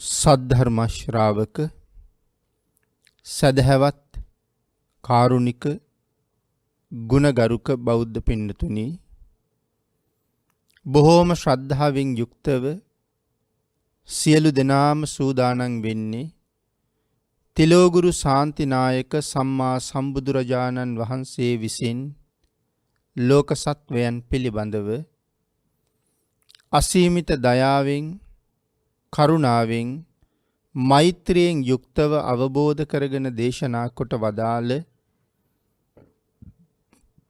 සද්ධර්ම ශ්‍රාවක සදහැවත් කාරුණික ගුණගරුක බෞද්ධ පින්නතුනි, බොහෝම ශ්‍රද්ධාවෙන් යුක්තව සියලු දෙනාම සූදානම් වෙන්නේ තිලෝගුරු ශාන්තිනායක සම්මා සම්බුදුරජාණන් වහන්සේ විසින් ලෝක සත්වයන් පිළිබඳව අසීමිත දයාවෙන් කරුණාවෙන් මෛත්‍රියෙන් යුක්තව අවබෝධ කරගෙන දේශනා කොට වදාළ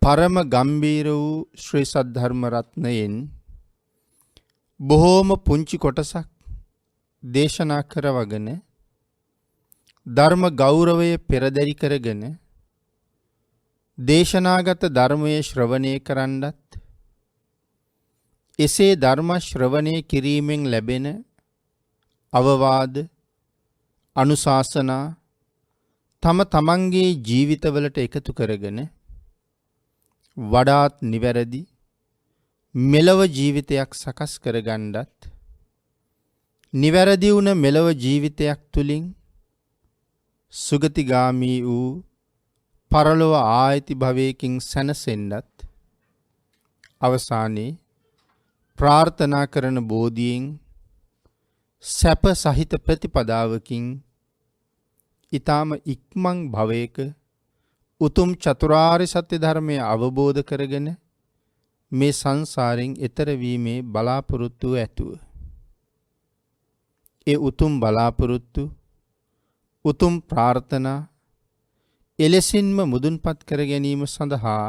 පරම ගම්බීර වූ ශ්‍රී සද්ධර්ම රත්නයෙන් බොහෝම පුංචි කොටසක් දේශනා කරවගෙන ධර්ම ගෞරවය පෙරදරි කරගෙන දේශනාගත ධර්මයේ ශ්‍රවණය කරන්නත් එසේ ධර්ම ශ්‍රවණය කිරීමෙන් ලැබෙන අවවාද අනුශාසනා තම තමන්ගේ ජීවිතවලට එකතු කරගෙන වඩාත් නිවැරදි මෙලව ජීවිතයක් සකස් කරගන්නත් නිවැරදි වුණ මෙලව ජීවිතයක් තුලින් සුගතිගාමී වූ පරලොව ආයති භවයකින් සැනසෙන්නත් අවසානයේ ප්‍රාර්ථනා කරන බෝධියෙන් සැප සහිත ප්‍රතිපදාවකින් ඊ타ම ඉක්මන් භවයක උතුම් චතුරාර්ය සත්‍ය ධර්මය අවබෝධ කරගෙන මේ සංසාරයෙන් එතර වීමේ බලාපොරොත්තු ඇතුව ඒ උතුම් බලාපොරොත්තු උතුම් ප්‍රාර්ථනා එලෙසින්ම මුදුන්පත් කර ගැනීම සඳහා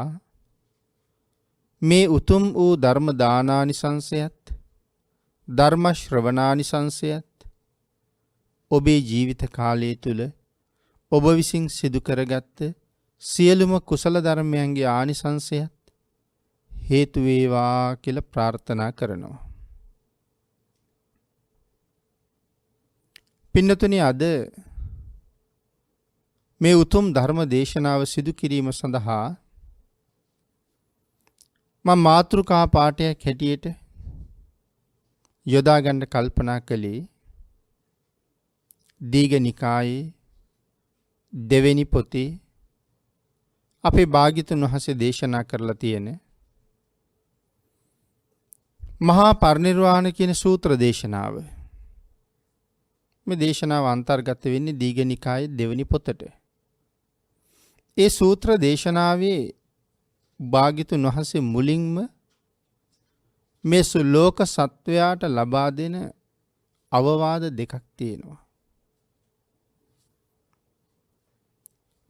මේ උතුම් වූ ධර්ම දානානිසංසයත් ධර්ම ශ්‍රවණානිසංසයත් ඔබේ ජීවිත කාලය තුල ඔබ විසින් සිදු කරගත්ත සියලුම කුසල ධර්මයන්ගේ ආනිසංසයත් හේතු වේවා කියලා ප්‍රාර්ථනා කරනවා. පින්නතුනි, අද මේ උතුම් ධර්ම දේශනාව සිදු කිරීම සඳහා මම මාතෘකා පාඨයක් හැටියට යොදා ගන්න කල්පනා කළේ දීඝනිකායේ දෙවෙනි පොතේ අපේ භාග්‍යතුන් වහන්සේ දේශනා කරලා තියෙන මහා පරිනිර්වාණ කියන සූත්‍ර දේශනාව. මේ දේශනාව අන්තර්ගත වෙන්නේ දීඝනිකායේ දෙවෙනි පොතට. ඒ සූත්‍ර දේශනාවේ භාග්‍යතුන් වහන්සේ මුලින්ම මේ ලෝක සත්වයාට ලබා දෙන අවවාද දෙකක් තියෙනවා.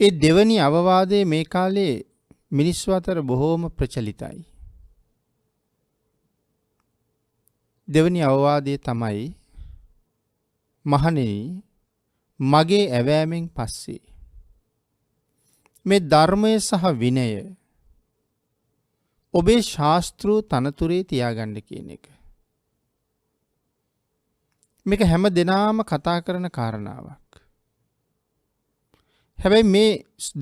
ඒ දෙවැනි අවවාදයේ මේ කාලේ මිනිස්සු අතර බොහෝම ප්‍රචලිතයි. දෙවැනි අවවාදයේ තමයි, මහණෙනි, මගේ ඇවෑමෙන් පස්සේ මේ ධර්මය සහ විනය ඔබේ ශාස්ත්‍රූ තනතුරේ තියාගන්න කියන එක. මේක හැම දෙනාම කතා කරන කාරණාවක්. හැබැයි මේ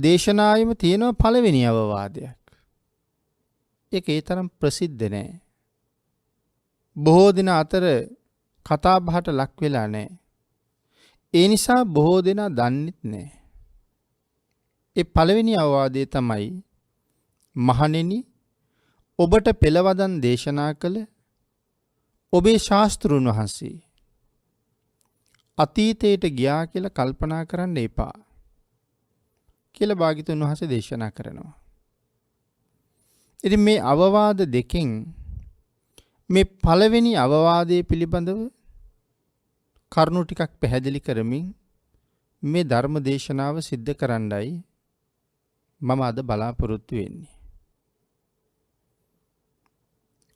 දේශනාවෙම තියෙන පළවෙනි අවවාදයක්. ඒක ඒ තරම් ප්‍රසිද්ධ නෑ. බොහෝ දෙනා අතර කතා බහට ලක් වෙලා නෑ. ඒ නිසා බොහෝ දෙනා දන්නෙත් නෑ. ඒ පළවෙනි අවවාදය තමයි, මහණෙනි, ඔබට පෙළවදන් දේශනා කළ ඔබේ ශාස්ත්‍රූන් වහන්සේ අතීතයට ගියා කියලා කල්පනා කරන්න එපා කියලා භාග්‍යතුන් වහන්සේ දේශනා කරනවා. ඉතින් මේ අවවාද දෙකෙන් මේ පළවෙනි අවවාදයේ පිළිබඳව කරුණු ටිකක් පැහැදිලි කරමින් මේ ධර්ම දේශනාව සිද්ධ කරන්නයි මම අද බලාපොරොත්තු වෙන්නේ.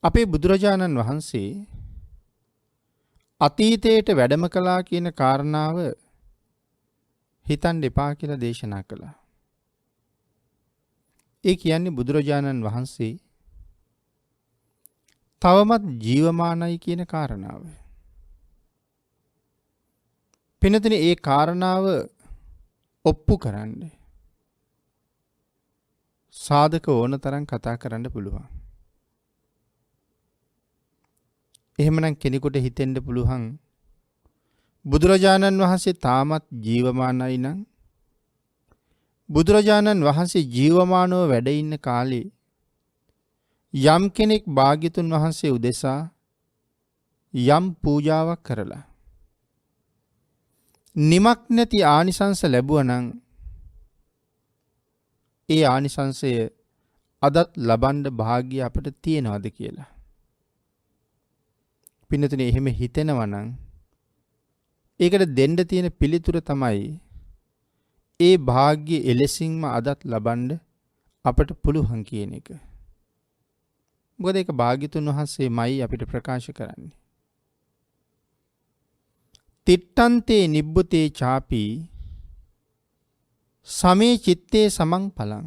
අපේ බුදුරජාණන් වහන්සේ අතීතයට වැඩම කළා කියන කාරණාව හිතන්න එපා කියලා දේශනා කළා. ඒ කියන්නේ බුදුරජාණන් වහන්සේ තවමත් ජීවමානයි කියන කාරණාව. පින්නතුනි, ඒ කාරණාව ඔප්පු කරන්න සාධක ඕන තරම් කතා කරන්න පුළුවන්. එහෙමනම් කෙනෙකුට හිතෙන්න පුළුවන් බුදුරජාණන් වහන්සේ තාමත් ජීවමානයි නම් බුදුරජාණන් වහන්සේ ජීවමානව වැඩ ඉන්න කාලේ යම් කෙනෙක් භාග්‍යතුන් වහන්සේ උදෙසා යම් පූජාවක් කරලා නිමක් නැති ආනිසංස ලැබුවා නම් ඒ ආනිසංසය අදත් ලබන්න භාග්‍ය අපිට තියෙනවද කියලා. පින්නතුනේ එහෙම හිතෙනවා නම් ඒකට දෙන්න තියෙන පිළිතුර තමයි ඒ භාග්‍ය එලෙසින්ම අදත් ලබන්න අපට පුළුවන් කියන එක. මොකද ඒක භාග්‍යතුන් වහන්සේමයි අපිට ප්‍රකාශ කරන්නේ. තිට්ඨන්තේ නිබ්බුතේ චාපි සමේ චිත්තේ සමං පලං.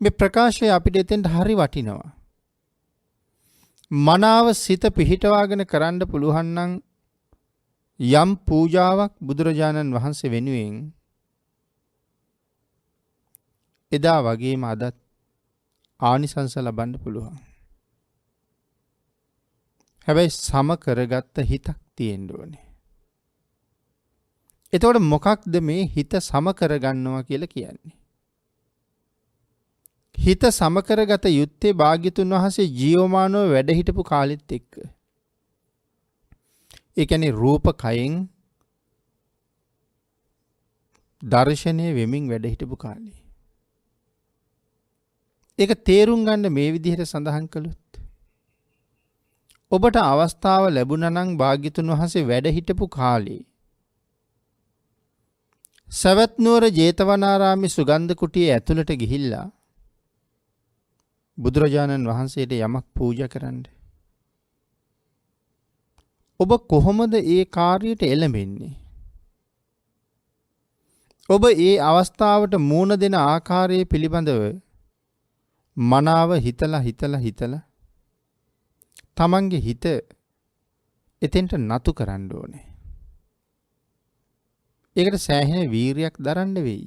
මේ ප්‍රකාශය අපිට එතෙන්ට හරි වටිනවා. මනාව සිත පිහිටවාගෙන කරන්න පුළුවන් නම් යම් පූජාවක් බුදුරජාණන් වහන්සේ වෙනුවෙන් එදා වගේම අදත් ආනිසංස ලබන්න පුළුවන්. හැබැයි සම කරගත්ත හිතක් තියෙන්න ඕනේ. එතකොට මොකක්ද මේ හිත සම කරගන්නවා කියලා කියන්නේ? හිත සම කරගත යුත්තේ භාග්‍යතුන් වහන්සේ ජීවමානව වැඩ හිටපු කාලෙත් එක්ක. ඒ කියන්නේ රූප කයෙන් දර්ශනය වෙමින් වැඩ හිටපු කාලේ. ඒක තේරුම් ගන්න මේ විදිහට සඳහන් කළොත් ඔබට අවස්ථාව ලැබුණා නම් භාග්‍යතුන් වහන්සේ වැඩ හිටපු කාලේ සවැත් නුවර ජේතවනාරාමේ සුගන්ධ කුටියේ ඇතුළට ගිහිල්ලා බුදුරජාණන් වහන්සේට යමක් පූජා කරන්න. ඔබ කොහොමද ඒ කාර්යයට එළඹෙන්නේ? ඔබ ඒ අවස්ථාවට මූණ දෙන ආකාරය පිළිබඳව මනාව හිතලා තමන්ගේ හිත එතෙන්ට නතු කරන්න ඕනේ. ඒකට සෑහෙන වීරියක් දරන්න වෙයි.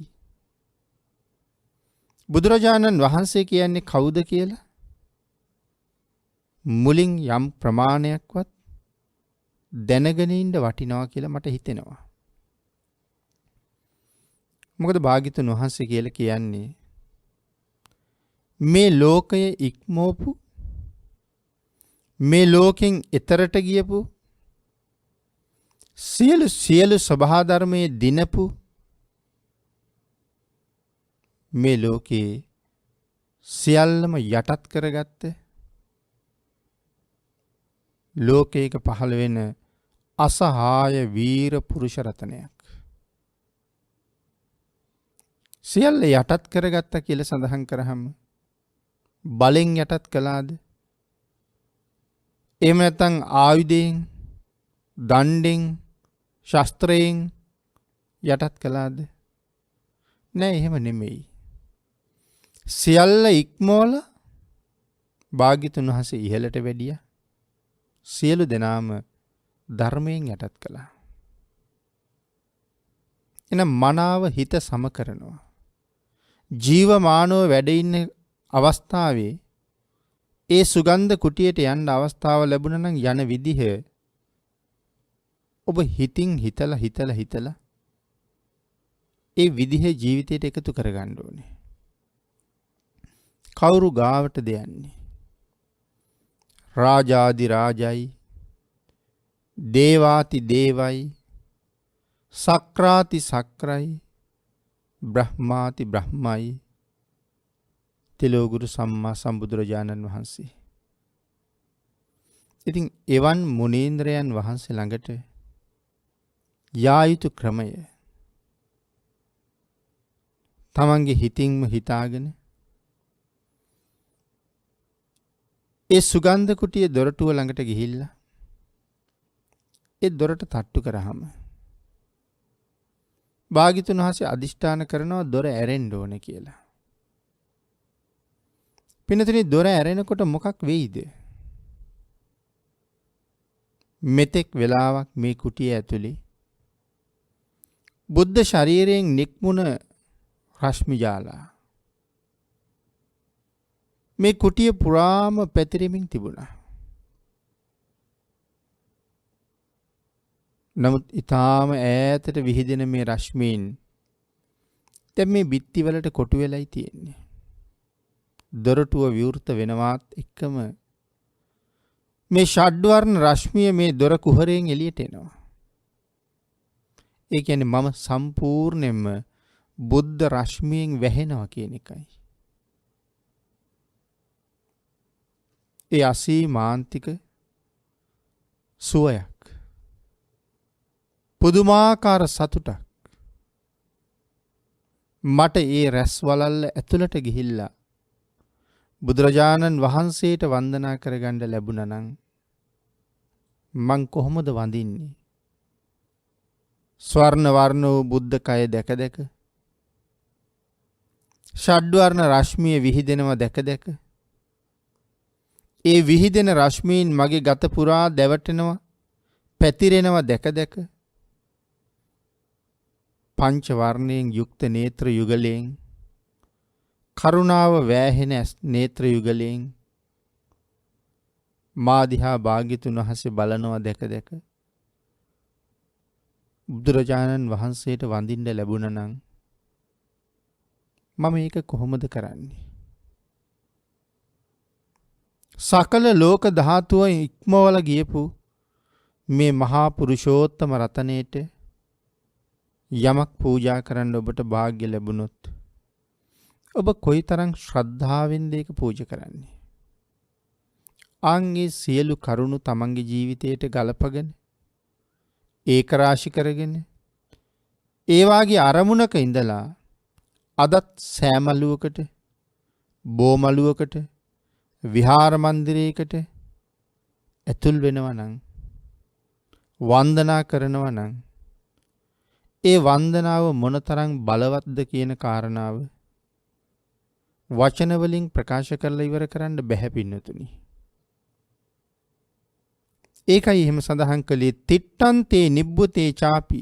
බුදුරජාණන් වහන්සේ කියන්නේ කවුද කියලා මුලින් යම් ප්‍රමාණයක්වත් දැනගෙන ඉන්න වටිනවා කියලා මට හිතෙනවා. මොකද භාග්‍යතුන් වහන්සේ කියලා කියන්නේ මේ ලෝකය ඉක්මවපු මේ ලෝකෙන් එතරට ගියපු සියලු සබහා ධර්මයේ දිනපු මේ ලෝකේ සියල්ලම යටත් කරගත්ත ලෝකයක පහළ වෙන අසහාය වීර පුරුෂ රතනයක්. සියල්ල යටත් කරගත්ත කියලා සඳහන් කරාම බලෙන් යටත් කළාද? එහෙම නැත්නම් ආයුධයෙන්, දණ්ඩෙන්, ශස්ත්‍රයෙන් යටත් කළාද? නෑ, එහෙම නෙමෙයි. සියල්ල ඉක්මවල භාග්‍යතුන් වහන්සේ ඉහළට වැඩියා. සියලු දෙනාම ධර්මයෙන් යටත් කළා. එන මනාව හිත සම කරනවා. ජීවමානව වැඩ ඉන්න අවස්ථාවේ ඒ සුගන්ධ කුටියට යන්න අවස්ථාව ලැබුණා නම් යන විදිහ ඔබ හිතින් හිතලා ඒ විදිහේ ජීවිතයට එකතු කරගන්න ඕනේ. කවුරු ගාවටද යන්නේ? රාජාදි රාජයි, දේවාති දේවයි, සක්‍රාති සක්‍රයි, බ්‍රහ්මාති බ්‍රහ්මයි, තිලෝගුරු සම්මා සම්බුදුරජාණන් වහන්සේ. ඉතින් එවන් මුනීන්ද්‍රයන් වහන්සේ ළඟට යා යුතු ක්‍රමය තමන්ගේ හිතින්ම හිතාගෙන ඒ සුගන්ධ කුටියේ දොරටුව ළඟට ගිහිල්ලා ඒ දොරට තට්ටු කරාම භාග්‍යතුන් වහන්සේ අදිෂ්ඨාන කරනවා දොර ඇරෙන්න ඕනේ කියලා. පින්නතුනි, දොර ඇරෙනකොට මොකක් වෙයිද? මෙතෙක් වෙලාවක් මේ කුටිය ඇතුලේ බුද්ධ ශරීරයෙන් නික්මුණ රශ්මි ජාලා මේ කුටිය පුරාම පැතිරෙමින් තිබුණා. නමුත් ඊටාම ඈතට විහිදෙන මේ රශ්මීන් දැන් මේ බිත්තිවලට කොටු වෙලයි තියෙන්නේ. දොරටුව විවෘත වෙනවත් එක්කම මේ ෂඩ්වර්ණ රශ්මිය මේ දොර කුහරයෙන් එළියට එනවා. ඒ කියන්නේ මම සම්පූර්ණයෙන්ම බුද්ධ රශ්මියෙන් වැහෙනවා කියන එකයි. ඒ අසීමාන්තික සුවයක්, පුදුමාකාර සතුටක් මට ඒ රැස් වලල්ල ඇතුළට ගිහිල්ලා බුදුරජාණන් වහන්සේට වන්දනා කරගන්න ලැබුණා නම් මං කොහොමද වඳින්නේ? ස්වර්ණ වර්ණ වූ බුද්ධ කය දැක දැක, ෂඩ්වර්ණ රශ්මිය විහිදෙනවා දැක දැක, ඒ විහිදෙන රශ්මීන් මගේ ගත පුරා දැවටෙනවා, පැතිරෙනවා දැක දැක, පංච වර්ණයෙන් යුක්ත නේත්‍ර යුගලයෙන්, කරුණාව වෑහෙන නේත්‍ර යුගලයෙන් මා දිහා භාග්‍යතුන් වහන්සේ බලනවා දැක දැක බුදුරජාණන් වහන්සේට වඳින්න ලැබුණා නම් මම ඒක කොහොමද කරන්නේ? සකල ලෝක ධාතුව ඉක්මවල ගියපු මේ මහා පුරුෂෝත්තම රතනේට යමක් පූජා කරන්න ඔබට වාග්ය ලැබුණොත් ඔබ කොයිතරම් ශ්‍රද්ධාවෙන්ද ඒක පූජා කරන්නේ? ආන්ගේ සියලු කරුණු තමන්ගේ ජීවිතයට ගලපගෙන ඒක රාශි කරගෙන ඒ වාගේ අරමුණක ඉඳලා අදත් සෑමලුවකට, බෝමලුවකට, විහාර මන්දිරයකට ඇතුල් වෙනවා නම්, වන්දනා කරනවා නම් ඒ වන්දනාව මොනතරම් බලවත්ද කියන කාරණාව වචන වලින් ප්‍රකාශ කරලා ඉවර කරන්න බැහැ පින්නතුනි. ඒකයි එහෙම සඳහන් කළේ තිට්ඨන්තේ නිබ්බුතේ චාපි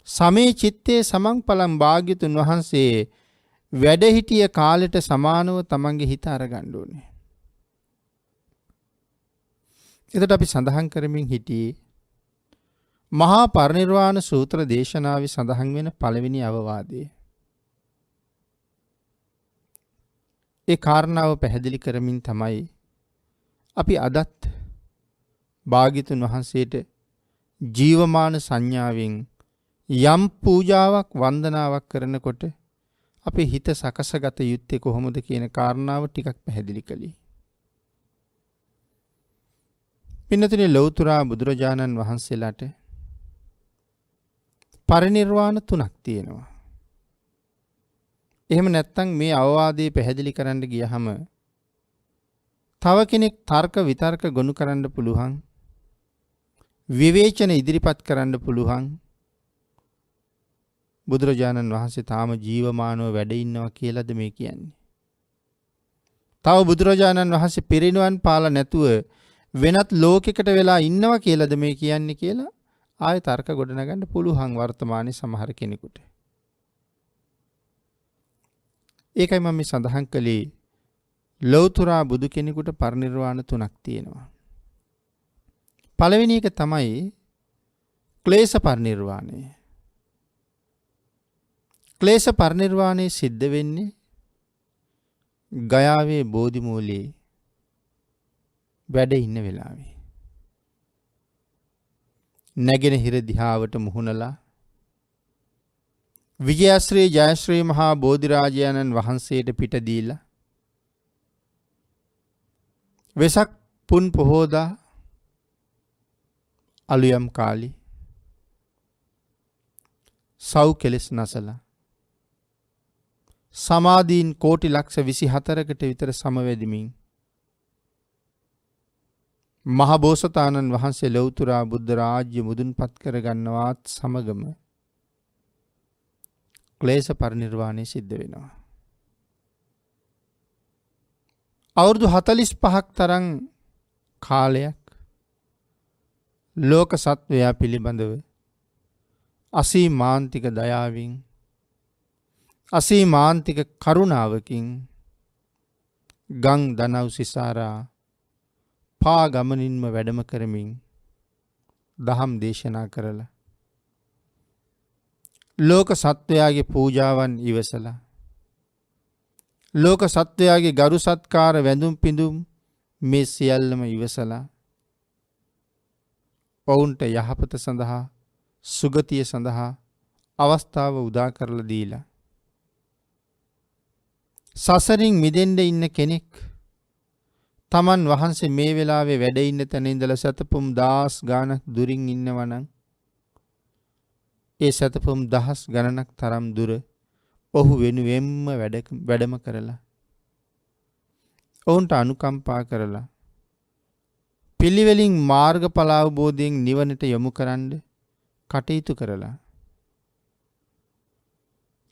සමේ චිත්තේ සමංපලම් භාග්‍යතුන් වහන්සේ වැඩ හිටිය කාලෙට සමානව තමන්ගේ හිත අරගන්න ඕනේ. එතකොට අපි සඳහන් කරමින් හිටියේ මහා පරිනිර්වාණ සූත්‍ර දේශනාවේ සඳහන් වෙන පළවෙනි අවවාදය. ඒ කාරණාව පැහැදිලි කරමින් තමයි අපි අදත් භාග්‍යතුන් වහන්සේට ජීවමාන සංඥාවෙන් යම් පූජාවක් වන්දනාවක් කරනකොට අපේ හිත සකසගත යුත්තේ කොහොමද කියන කාරණාව ටිකක් පැහැදිලි කළේ. පින්නතුනි, ලෞතර බුදුරජාණන් වහන්සේලාට පරිනිර්වාණ 3ක් තියෙනවා. එහෙම නැත්නම් මේ අවවාදයේ පැහැදිලි කරන්න ගියහම තව කෙනෙක් තර්ක විතර්ක ගොනු කරන්න පුළුවන්, විවේචන ඉදිරිපත් කරන්න පුළුවන්. බුදුරජාණන් වහන්සේ තාම ජීවමානව වැඩ ඉන්නවා කියලාද මේ කියන්නේ? තව බුදුරජාණන් වහන්සේ පිරිනිවන් පාලා නැතුව වෙනත් ලෝකයකට වෙලා ඉන්නවා කියලාද මේ කියන්නේ කියලා ආයෙ තර්ක ගොඩනගන්න පුළුවන් වර්තමානයේ සමහර කෙනෙකුට. ඒකයි මම මේ සඳහන් කළේ ලෞතර බුදු කෙනෙකුට පරිනිර්වාණ 3ක් තියෙනවා. පළවෙනි එක තමයි ක්ලේශ පරිනිර්වාණය. ක්ලේශ පරිනිර්වාණය සිද්ධ වෙන්නේ ගයාවේ බෝධි මූලයේ වැඩ ඉන්න වෙලාවේ. නැගෙනහිර දිහාවට මුහුණලා විජයශ්‍රී ජයශ්‍රී මහා බෝධිරාජයන්න් වහන්සේට පිට දීලා වෙසක් පුන් පොහෝදා අලුයම් කාලි සව් කෙලස් නැසලා සමාධීන් කෝටි ලක්ෂ 24කට විතර සමවැදිමින් මහ බෝසතාණන් වහන්සේ ලෞතර බුද්ධ රාජ්‍ය මුදුන්පත් කරගන්නවත් සමගම ක්ලේශ පරිනිර්වාණය සිද්ධ වෙනවා. අවුරුදු 45ක් තරම් කාලයක් ලෝක සත්වයා පිළිබඳව අසීමාන්තික දයාවෙන්, අසීමාන්තික කරුණාවකින් ගං දනව් සිසාරා පා ගමනින්ම වැඩම කරමින් දහම් දේශනා කරලා ලෝක සත්වයාගේ පූජාවන් ඉවසලා ලෝක සත්වයාගේ ගරු සත්කාර වැඳුම් පිඳුම් මේ සියල්ලම ඉවසලා ඔවුන්ට යහපත සඳහා සුගතිය සඳහා අවස්ථාව උදා කරලා දීලා සසරින් මිදෙන්න ඉන්න කෙනෙක් තමන් වහන්සේ මේ වෙලාවේ වැඩ ඉන්න තැන ඉඳලා සතපුම් දහස් ගාණක් දුරින් ඉන්නවා නම් ඒ සතපුම් දහස් ගණනක් තරම් දුර ඔහු වෙනුවෙන්ම වැඩම කරලා ඔවුන්ට අනුකම්පා කරලා පිළිවෙලින් මාර්ගඵල අවබෝධයෙන් නිවනට යොමු කරන්න කටයුතු කරලා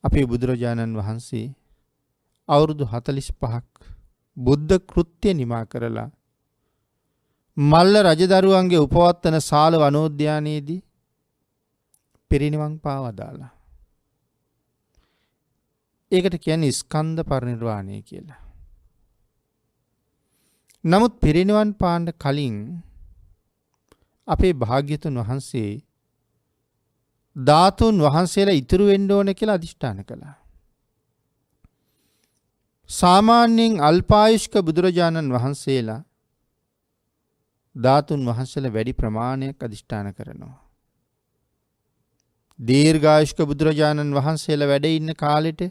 අපේ බුදුරජාණන් වහන්සේ අවුරුදු 45ක් බුද්ධ කෘත්‍ය නිමා කරලා මල්ල රජදරුවන්ගේ උපවත්තන සාල වනෝද්‍යානයේදී පිරිනිවන් පාවදාලා. ඒකට කියන්නේ ස්කන්ධ පරිනිර්වාණය කියලා. නමුත් පිරිනිවන් පාන්න කලින් අපේ භාග්‍යතුන් වහන්සේ ධාතුන් වහන්සේලා ඉතුරු වෙන්න ඕන කියලා අදිෂ්ඨාන කළා. සාමාන්‍යයෙන් අල්පායුෂ්ක බුදුරජාණන් වහන්සේලා ධාතුන් වහන්සේලා වැඩි ප්‍රමාණයක් අදිෂ්ඨාන කරනවා. දීර්ඝායුෂ්ක බුදුරජාණන් වහන්සේලා වැඩ ඉන්න කාලෙට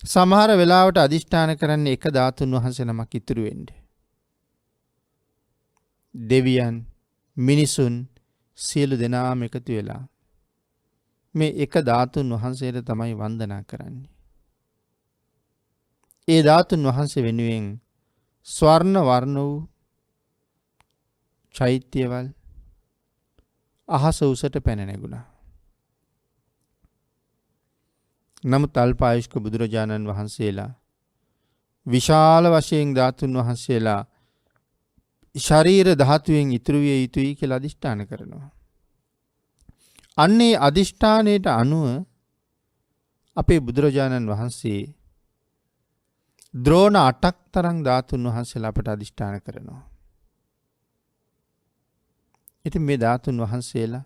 සමහර වෙලාවට අදිෂ්ඨාන කරන්නේ එක ධාතුන් වහන්සේ නමක් ඉතුරු වෙන්න. දෙවියන්, මිනිසුන් සියලු දෙනාම එකතු වෙලා මේ එක ධාතුන් වහන්සේට තමයි වන්දනා කරන්නේ. ඒ ධාතුන් වහන්සේ වෙනුවෙන් ස්වර්ණ වර්ණ වූ චෛත්‍යවල් අහස උසට පැන නැගුණා. නමුත් අල්පායුෂ්ක බුදුරජාණන් වහන්සේලා විශාල වශයෙන් ධාතුන් වහන්සේලා ශරීර ධාතුවෙන් ඉතුරු විය යුතුයි කියලා අදිෂ්ඨාන කරනවා. අන්නේ අදිෂ්ඨානයට අනුව අපේ බුදුරජාණන් වහන්සේ ද්‍රෝණ 8ක් තරම් ධාතුන් වහන්සේලා අපට අදිෂ්ඨාන කරනවා. ඉතින් මේ ධාතුන් වහන්සේලා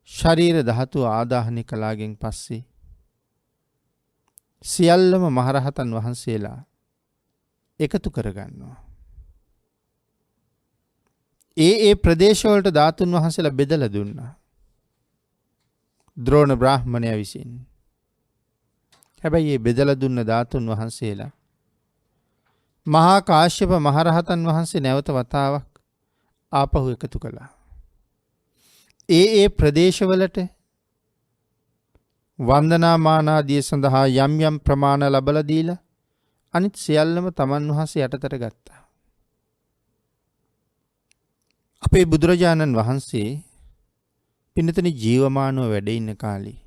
ශරීර ධාතු ආදාහනය කළාගෙන් පස්සේ සියල්ලම මහරහතන් වහන්සේලා එකතු කරගන්නවා. ඒ ප්‍රදේශවලට ධාතුන් වහන්සේලා බෙදලා දුන්නා. ද්‍රෝණ බ්‍රාහ්මණයා විසින්. හැබැයි මේ බෙදලා දුන්න ධාතුන් වහන්සේලා මහා කාශ්‍යප මහරහතන් වහන්සේ නැවත වතාවක් ආපහු එකතු කළා. ඒ ප්‍රදේශවලට වන්දනාමානාදිය සඳහා යම් යම් ප්‍රමාණ ලබලා දීලා අනිත් සියල්ලම තමන් වහන්සේ යටතට ගත්තා. අපේ බුදුරජාණන් වහන්සේ පින්නතනි ජීවමානව වැඩ ඉන්න කාලේ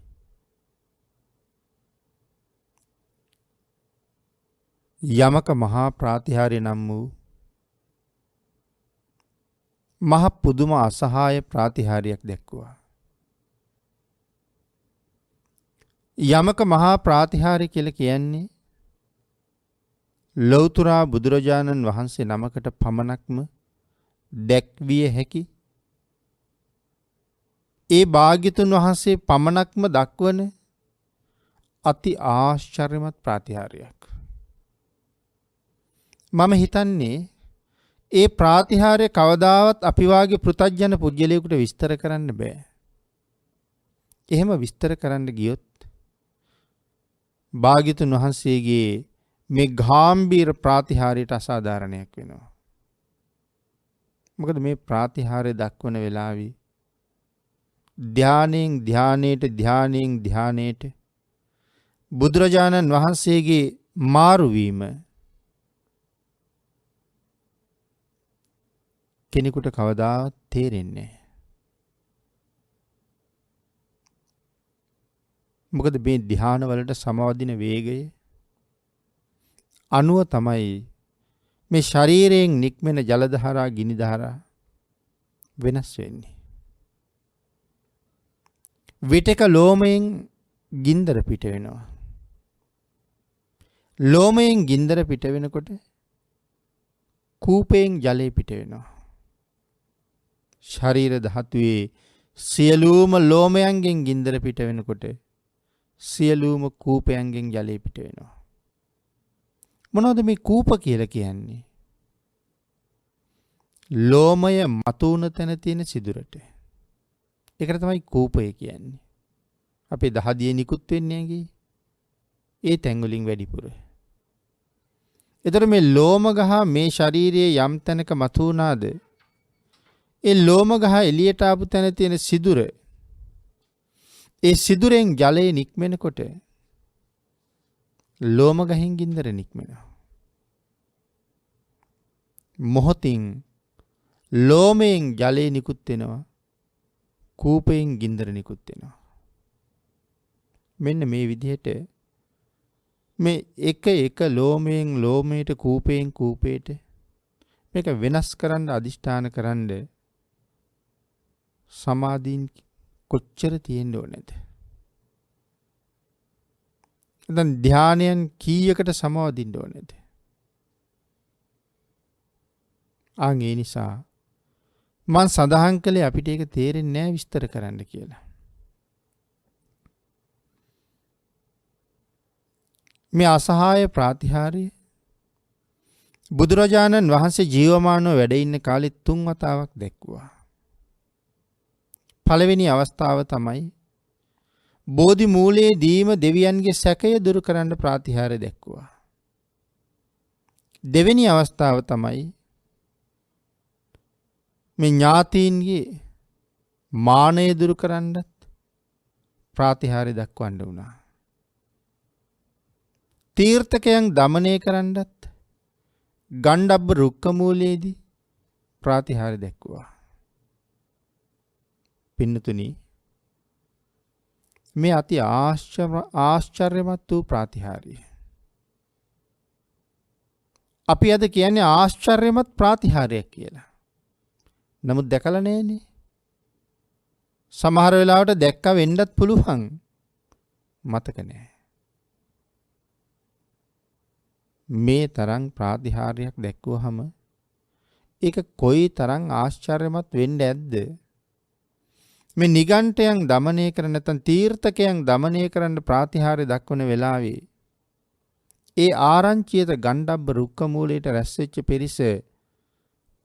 යමක මහා ප්‍රාතිහාර්ය නම් වූ මහ පුදුම අසහාය ප්‍රාතිහාර්යයක් දැක්වුවා. යමක මහා ප්‍රාතිහාර්ය කියලා කියන්නේ ලෞතර බුදුරජාණන් වහන්සේ නමකට පමණක්ම දැක්විය හැකි ඒ භාග්‍යතුන් වහන්සේ පමණක්ම දක්වන අති ආශ්චර්යමත් ප්‍රාතිහාර්යයක්. මම හිතන්නේ ඒ ප්‍රාතිහාර්ය කවදාවත් අපි වාගේ පෘථග්ජන පුජ්‍යලයකට විස්තර කරන්න බෑ. එහෙම විස්තර කරන්න ගියොත් භාග්‍යතුන් වහන්සේගේ මේ ගාම්භීර ප්‍රාතිහාර්යයට අසාධාරණයක් වෙනවා. මොකද මේ ප්‍රාතිහාර්ය දක්වන වෙලාවේ ධානයෙන් බුදුරජාණන් වහන්සේගේ මාරුවීම කෙනෙකුට කවදාවත් තේරෙන්නේ නැහැ. මොකද මේ ධ්‍යාන වලට සමවදින වේගය අනුව තමයි මේ ශරීරයෙන් නික්මෙන ජල දහරා ගිනි දහරා වෙනස් වෙන්නේ. විටක ලෝමයෙන් ගින්දර පිට වෙනවා. ලෝමයෙන් ගින්දර පිට වෙනකොට කූපයෙන් ජලය පිට වෙනවා. ශරීර ධාතුවේ සියලුම ලෝමයන්ගෙන් ගින්දර පිට වෙනකොට සියලුම කූපයන්ගෙන් ජලය පිට වෙනවා. මොනවද මේ කූප කියලා කියන්නේ? ලෝමය මතුවන තැන තියෙන සිදුරට. ඒකට තමයි කූපය කියන්නේ. අපේ දහදියේ නිකුත් වෙන්නේ නැගේ. ඒ තැන් වලින් වැඩිපුර. ඒතර මේ ලෝම ගහ මේ ශරීරයේ යම් තැනක මතුවනාද ඒ ලෝම ගහ එළියට ආපු තැන තියෙන සිදුර ඒ සිදුරෙන් ජලය නික්මෙනකොට ලෝම ගහෙන් ගින්දර නික්මෙනවා. මොහොතින් ලෝමයෙන් ජලය නිකුත් වෙනවා. කූපයෙන් ගින්දර නිකුත් වෙනවා. මෙන්න මේ විදිහට මේ එක ලෝමයෙන් ලෝමයට කූපයෙන් කූපයට මේක වෙනස් කරන්න අදිෂ්ඨාන කරන්න සමාධීන් කොච්චර තියෙන්න ඕනේද? දැන් ධානයන් කීයකට සමවදින්න ඕනේද? ඒ නිසා මම සඳහන් කළේ අපිට ඒක තේරෙන්නේ නැහැ විස්තර කරන්න කියලා. මේ අසහාය ප්‍රාතිහාර්ය බුදුරජාණන් වහන්සේ ජීවමානව වැඩ ඉන්න කාලේ 3 වතාවක් දැක්ුවා. පළවෙනි අවස්ථාව තමයි බෝධි මූලයේ දීම දෙවියන්ගේ සැකය දුරු කරන්න ප්‍රාතිහාර්ය දැක්ුවා. දෙවෙනි අවස්ථාව තමයි මේ ඥාතීන්ගේ මානය දුරු කරන්නත් ප්‍රාතිහාර්ය දක්වන්න වුණා. තීර්ථකයන් দমনය කරන්නත් ගණ්ඩබ්බ රුක්ක මූලයේදී ප්‍රාතිහාර්ය දැක්වුවා. පින්නතුනි මේ අති ආශ්චර්යමත් වූ ප්‍රාතිහාර්යය. අපි අද කියන්නේ ආශ්චර්යමත් ප්‍රාතිහාර්යයක් කියලා. නමුත් දැකලා නැහැනේ. සමහර වෙලාවට දැක්ක වෙන්නත් පුළුවන්. මතක නැහැ. මේ තරම් ප්‍රාතිහාර්යයක් දැක්වුවහම ඒක කොයි තරම් ආශ්චර්යමත් වෙන්න ඇද්ද? මේ නිගණ්ඨයන් দমনය කරන නැත්නම් තීර්ථකයන් দমনය කරන්න ප්‍රාතිහාර්ය දක්වන වෙලාවේ ඒ ආරංචියත ගණ්ඩබ්බ රුක්ක මූලයට රැස් වෙච්ච පිරිස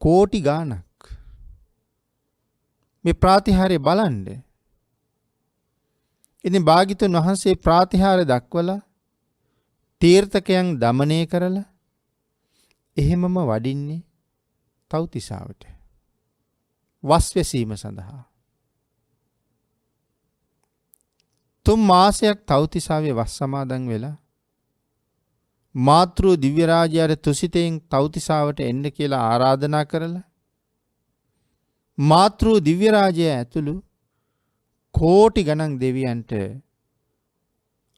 කෝටි ගාණක් මේ ප්‍රාතිහාර්ය බලන්න. ඉතින් භාග්‍යතුන් වහන්සේ ප්‍රාතිහාර්ය දක්වලා තීර්ථකයන් দমনය කරලා එහෙමම වඩින්නේ තව්තිසාවට වස් වැසීම සඳහා. 3 මාසයක් තව්තිසාවේ වස් සමාදන් වෙලා මාතෘ දිව්‍ය රාජයාට තුසිතෙන් තව්තිසාවට එන්න කියලා ආරාධනා කරලා මාතෘ දිව්‍ය රාජය ඇතුළු කෝටි ගණන් දෙවියන්ට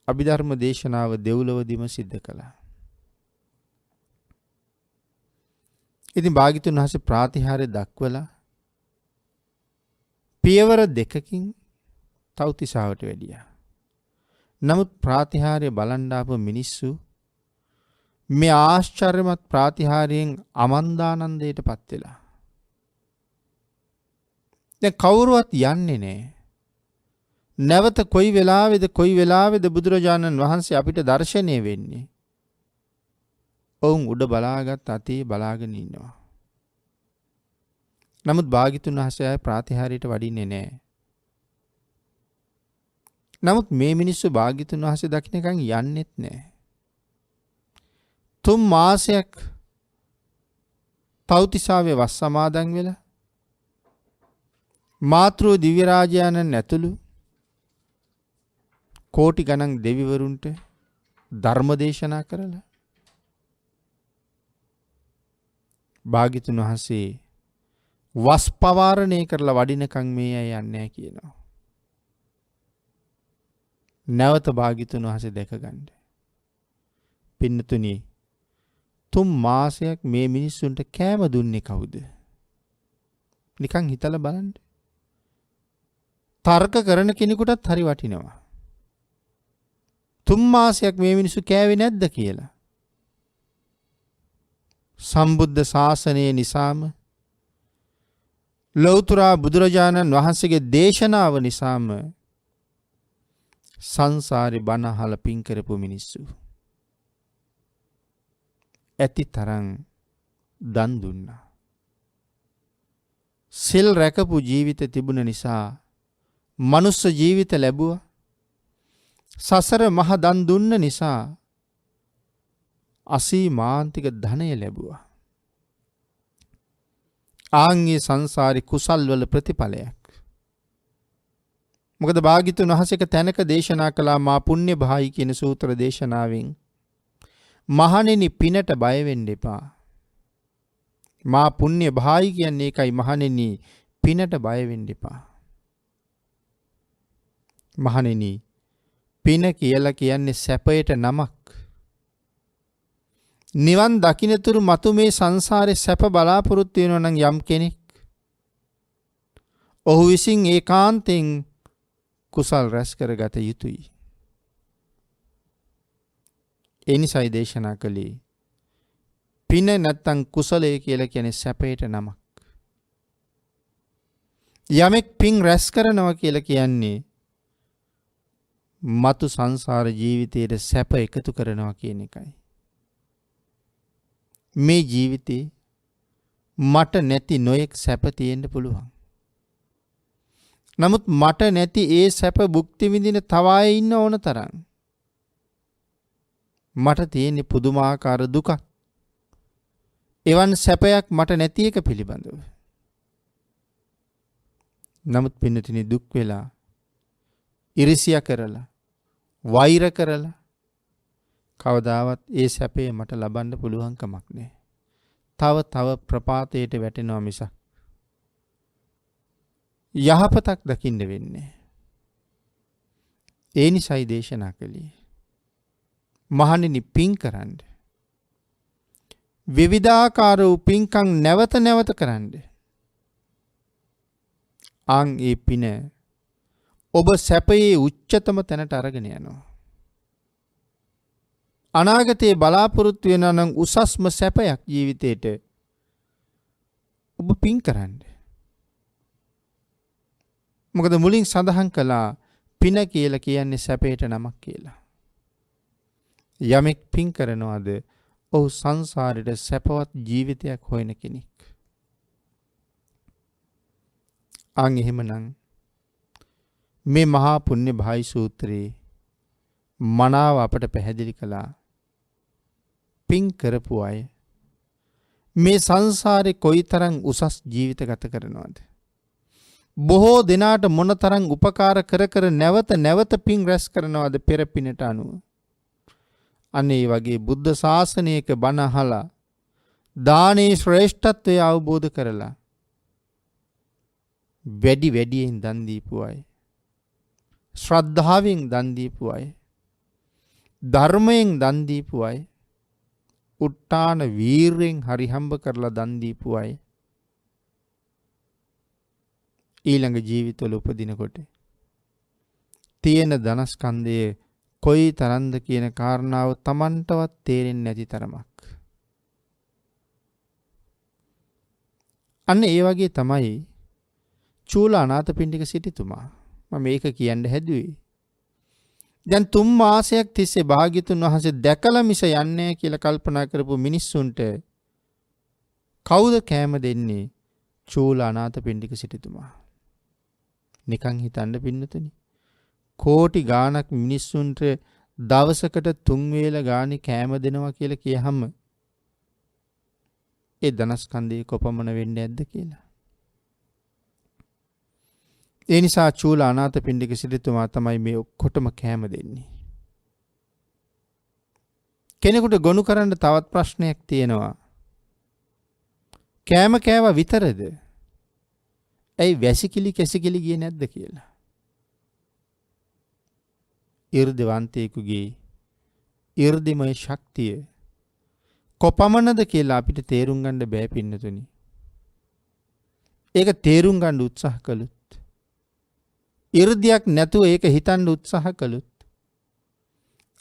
අභිධර්ම දේශනාව දෙව්ලොවදීම සිද්ධ කළා. ඉතින් භාග්‍යතුන් වහන්සේ ප්‍රාතිහාර්ය දක්වලා පියවර 2කින් තව්තිසාවට වැඩියා. නමුත් ප්‍රාතිහාර්ය බලන් ආපු මිනිස්සු මේ ආශ්චර්යමත් ප්‍රාතිහාර්යයෙන් අමන්දානන්දයටපත් වෙලා. දැන් කවුරුවත් යන්නේ නැහැ. නැවත කොයි වෙලාවේද බුදුරජාණන් වහන්සේ අපිට දර්ශනය වෙන්නේ? ඔවුන් උඩ බලාගත් අතේ බලාගෙන ඉන්නවා. නමුත් භාග්‍යතුන් වහන්සේ ආයේ ප්‍රාතිහාර්යයට වඩින්නේ නැහැ. නමුත් මේ මිනිස්සු භාග්‍යතුන් වහන්සේ දකින්නකන් යන්නෙත් නැහැ. 3 මාසයක් තව්තිසාවේ වස් සමාදන් වෙලා මාතෘ දිව්‍ය රාජයාණන් ඇතුළු කෝටි ගණන් දෙවිවරුන්ට ධර්ම දේශනා කරලා භාග්‍යතුන් වහන්සේ වස් පවාරණය කරලා වඩිනකන් මේ අය යන්නේ නැහැ කියනවා. නැවත භාග්‍යතුන් වහන්සේ දැක ගන්න. පින්නතුනි 3 මාසයක් මේ මිනිස්සුන්ට කෑම දුන්නේ කවුද? නිකන් හිතලා බලන්න. තර්ක කරන කෙනෙකුටත් හරි වටිනවා. 3 මාසයක් මේ මිනිස්සු කෑවේ නැද්ද කියලා. සම්බුද්ධ ශාසනය නිසාම ලෞතර බුදුරජාණන් වහන්සේගේ දේශනාව නිසාම සංසාරේ බණ අහලා පින් කරපු මිනිස්සු ඇති තරම් දන් දුන්නා. සිල් රැකපු ජීවිත තිබුණ නිසා මනුස්ස ජීවිත ලැබුවා. සසර මහ දන් දුන්න නිසා අසීමාන්තික ධනය ලැබුවා. ආන්ගේ සංසාරේ කුසල් වල ප්‍රතිඵලයක්. මොකද භාග්‍යතුන් වහන්සේක තැනක දේශනා කළා මා පුණ්‍ය භායි කියන සූත්‍ර දේශනාවෙන් මහණෙනි පිනට බය වෙන්න එපා. මා පුණ්‍ය භායි කියන්නේ ඒකයි මහණෙනි පිනට බය වෙන්න එපා. මහණෙනි පින කියලා කියන්නේ සැපයට නමක්. නිවන් දකින්නතුරු මතු මේ සංසාරේ සැප බලාපොරොත්තු වෙනවා නම් යම් කෙනෙක් ඔහු විසින් ඒකාන්තයෙන් කුසල් රැස් කරගත යුතුයි. ඒ නිසායි දේශනා කළේ පින නැත්තම් කුසලයේ කියලා කියන්නේ සැපයට නමක්. යමෙක් පින් රැස් කරනවා කියලා කියන්නේ මතු සංසාර ජීවිතයේ සැප එකතු කරනවා කියන එකයි. මේ ජීවිතේ මට නැති නොයෙක් සැප තියෙන්න පුළුවන්. නමුත් මට නැති ඒ සැප භුක්ති විඳින තව අය ඉන්න ඕන තරම්. මට තියෙන පුදුමාකාර දුකක්. එවන් සැපයක් මට නැති එක පිළිබඳව. නමුත් පින්නතිනි දුක් වෙලා ඉරිසියා කරලා වෛර කරලා කවදාවත් ඒ සැපේ මට ලබන්න පුළුවන් කමක් නැහැ. තව ප්‍රපාතයට වැටෙනවා මිසක් යහපතක් දකින්න වෙන්නේ. ඒ නිසයි දේශනා කළේ මහණෙනි පින් කරන්න. විවිධාකාර වූ පින්කම් නැවත නැවත කරන්න. අන් ඒ පින ඔබ සැපයේ උච්චතම තැනට අරගෙන යනවා. අනාගතයේ බලාපොරොත්තු වෙනා නම් උසස්ම සැපයක් ජීවිතේට ඔබ පින් කරන්න. මොකද මුලින් සඳහන් කළා පින කියලා කියන්නේ සැපයට නමක් කියලා. යමෙක් පින් කරනවාද ඔහු සංසාරයේ සැපවත් ජීවිතයක් හොයන කෙනෙක්. අන් එහෙමනම් මේ මහා පුණ්‍ය භායි සූත්‍රයේ මනාව අපට පැහැදිලි කළා පින් කරපු අය මේ සංසාරේ කොයිතරම් උසස් ජීවිත ගත කරනවද? බොහෝ දිනාට මොනතරම් උපකාර කර නැවත පින් රැස් කරනවද පෙර පිනට අනුව. අනේ වගේ බුද්ධ ශාසනයක බණ අහලා දානේ ශ්‍රේෂ්ඨත්වය අවබෝධ කරලා වැඩියෙන් දන් දීපු අය, ශ්‍රද්ධාවෙන් දන් දීපු අය, ධර්මයෙන් දන් දීපු අය, උට්ටාන වීරයෙන් හරිහම්බ කරලා දන් දීපු අය ඊළඟ ජීවිතවල උපදිනකොට තියෙන ධනස්කන්ධයේ කොයි තරම්ද කියන කාරණාව Tamanටවත් තේරෙන්නේ නැති තරමක්. අන්න ඒ වගේ තමයි චූල අනාථපිණ්ඩික සිටුතුමා. මම මේක කියන්න හැදුවේ. දැන් 3 මාසයක් තිස්සේ භාග්‍යතුන් වහන්සේ දැකලා මිස යන්නේ කියලා කල්පනා කරපු මිනිස්සුන්ට කවුද කෑම දෙන්නේ? චූල අනාථපිණ්ඩික සිටුතුමා. නිකන් හිතන්න පින්නතුනි. කෝටි ගාණක් මිනිස්සුන්ට දවසකට 3 වේල ගාණි කෑම දෙනවා කියලා කියහම ඒ ධනස්කන්ධේ කොපමණ වෙන්නේ නැද්ද කියලා. ඒ නිසා චූල අනාථපිණ්ඩික සිටුතුමා තමයි මේ ඔක්කොටම කෑම දෙන්නේ. කෙනෙකුට ගොනු කරන්න තවත් ප්‍රශ්නයක් තියෙනවා. කෑම කෑවා විතරද? ඇයි වැසිකිලි කැසිකිලි ගියේ නැද්ද කියලා. 이르දිවන්තයෙකුගේ 이르දිමය ශක්තිය කොපමණද කියලා අපිට තේරුම් ගන්න බෑ පින්නතුනි. ඒක තේරුම් ගන්න උත්සාහ කළොත්, 이르දියක් නැතුව ඒක හිතන්න උත්සාහ කළොත්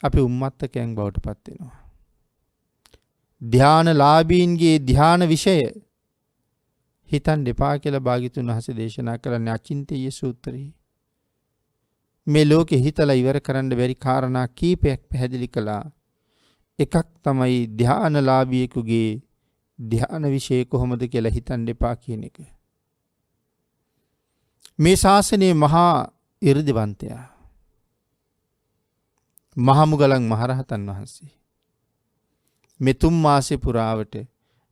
අපි උම්මත්තකයන් බවට පත් වෙනවා. ධානලාභීන්ගේ ධාන විෂය හිතන් දෙපා කියලා භාග්‍යතුන් වහන්සේ දේශනා කරන්නේ අචින්තීය සූත්‍රයේ. මේ ලෝකෙ හිතලා ඉවර කරන්න බැරි කාරණා කීපයක් පැහැදිලි කළා. එකක් තමයි ධානලාභියෙකුගේ ධාන විශේෂ කොහොමද කියලා හිතන් දෙපා කියන එක. මේ ශාසනයේ මහා 이르දිවන්තයා මහමුගලන් මහරහතන් වහන්සේ මේ 3 මාසෙ පුරාවට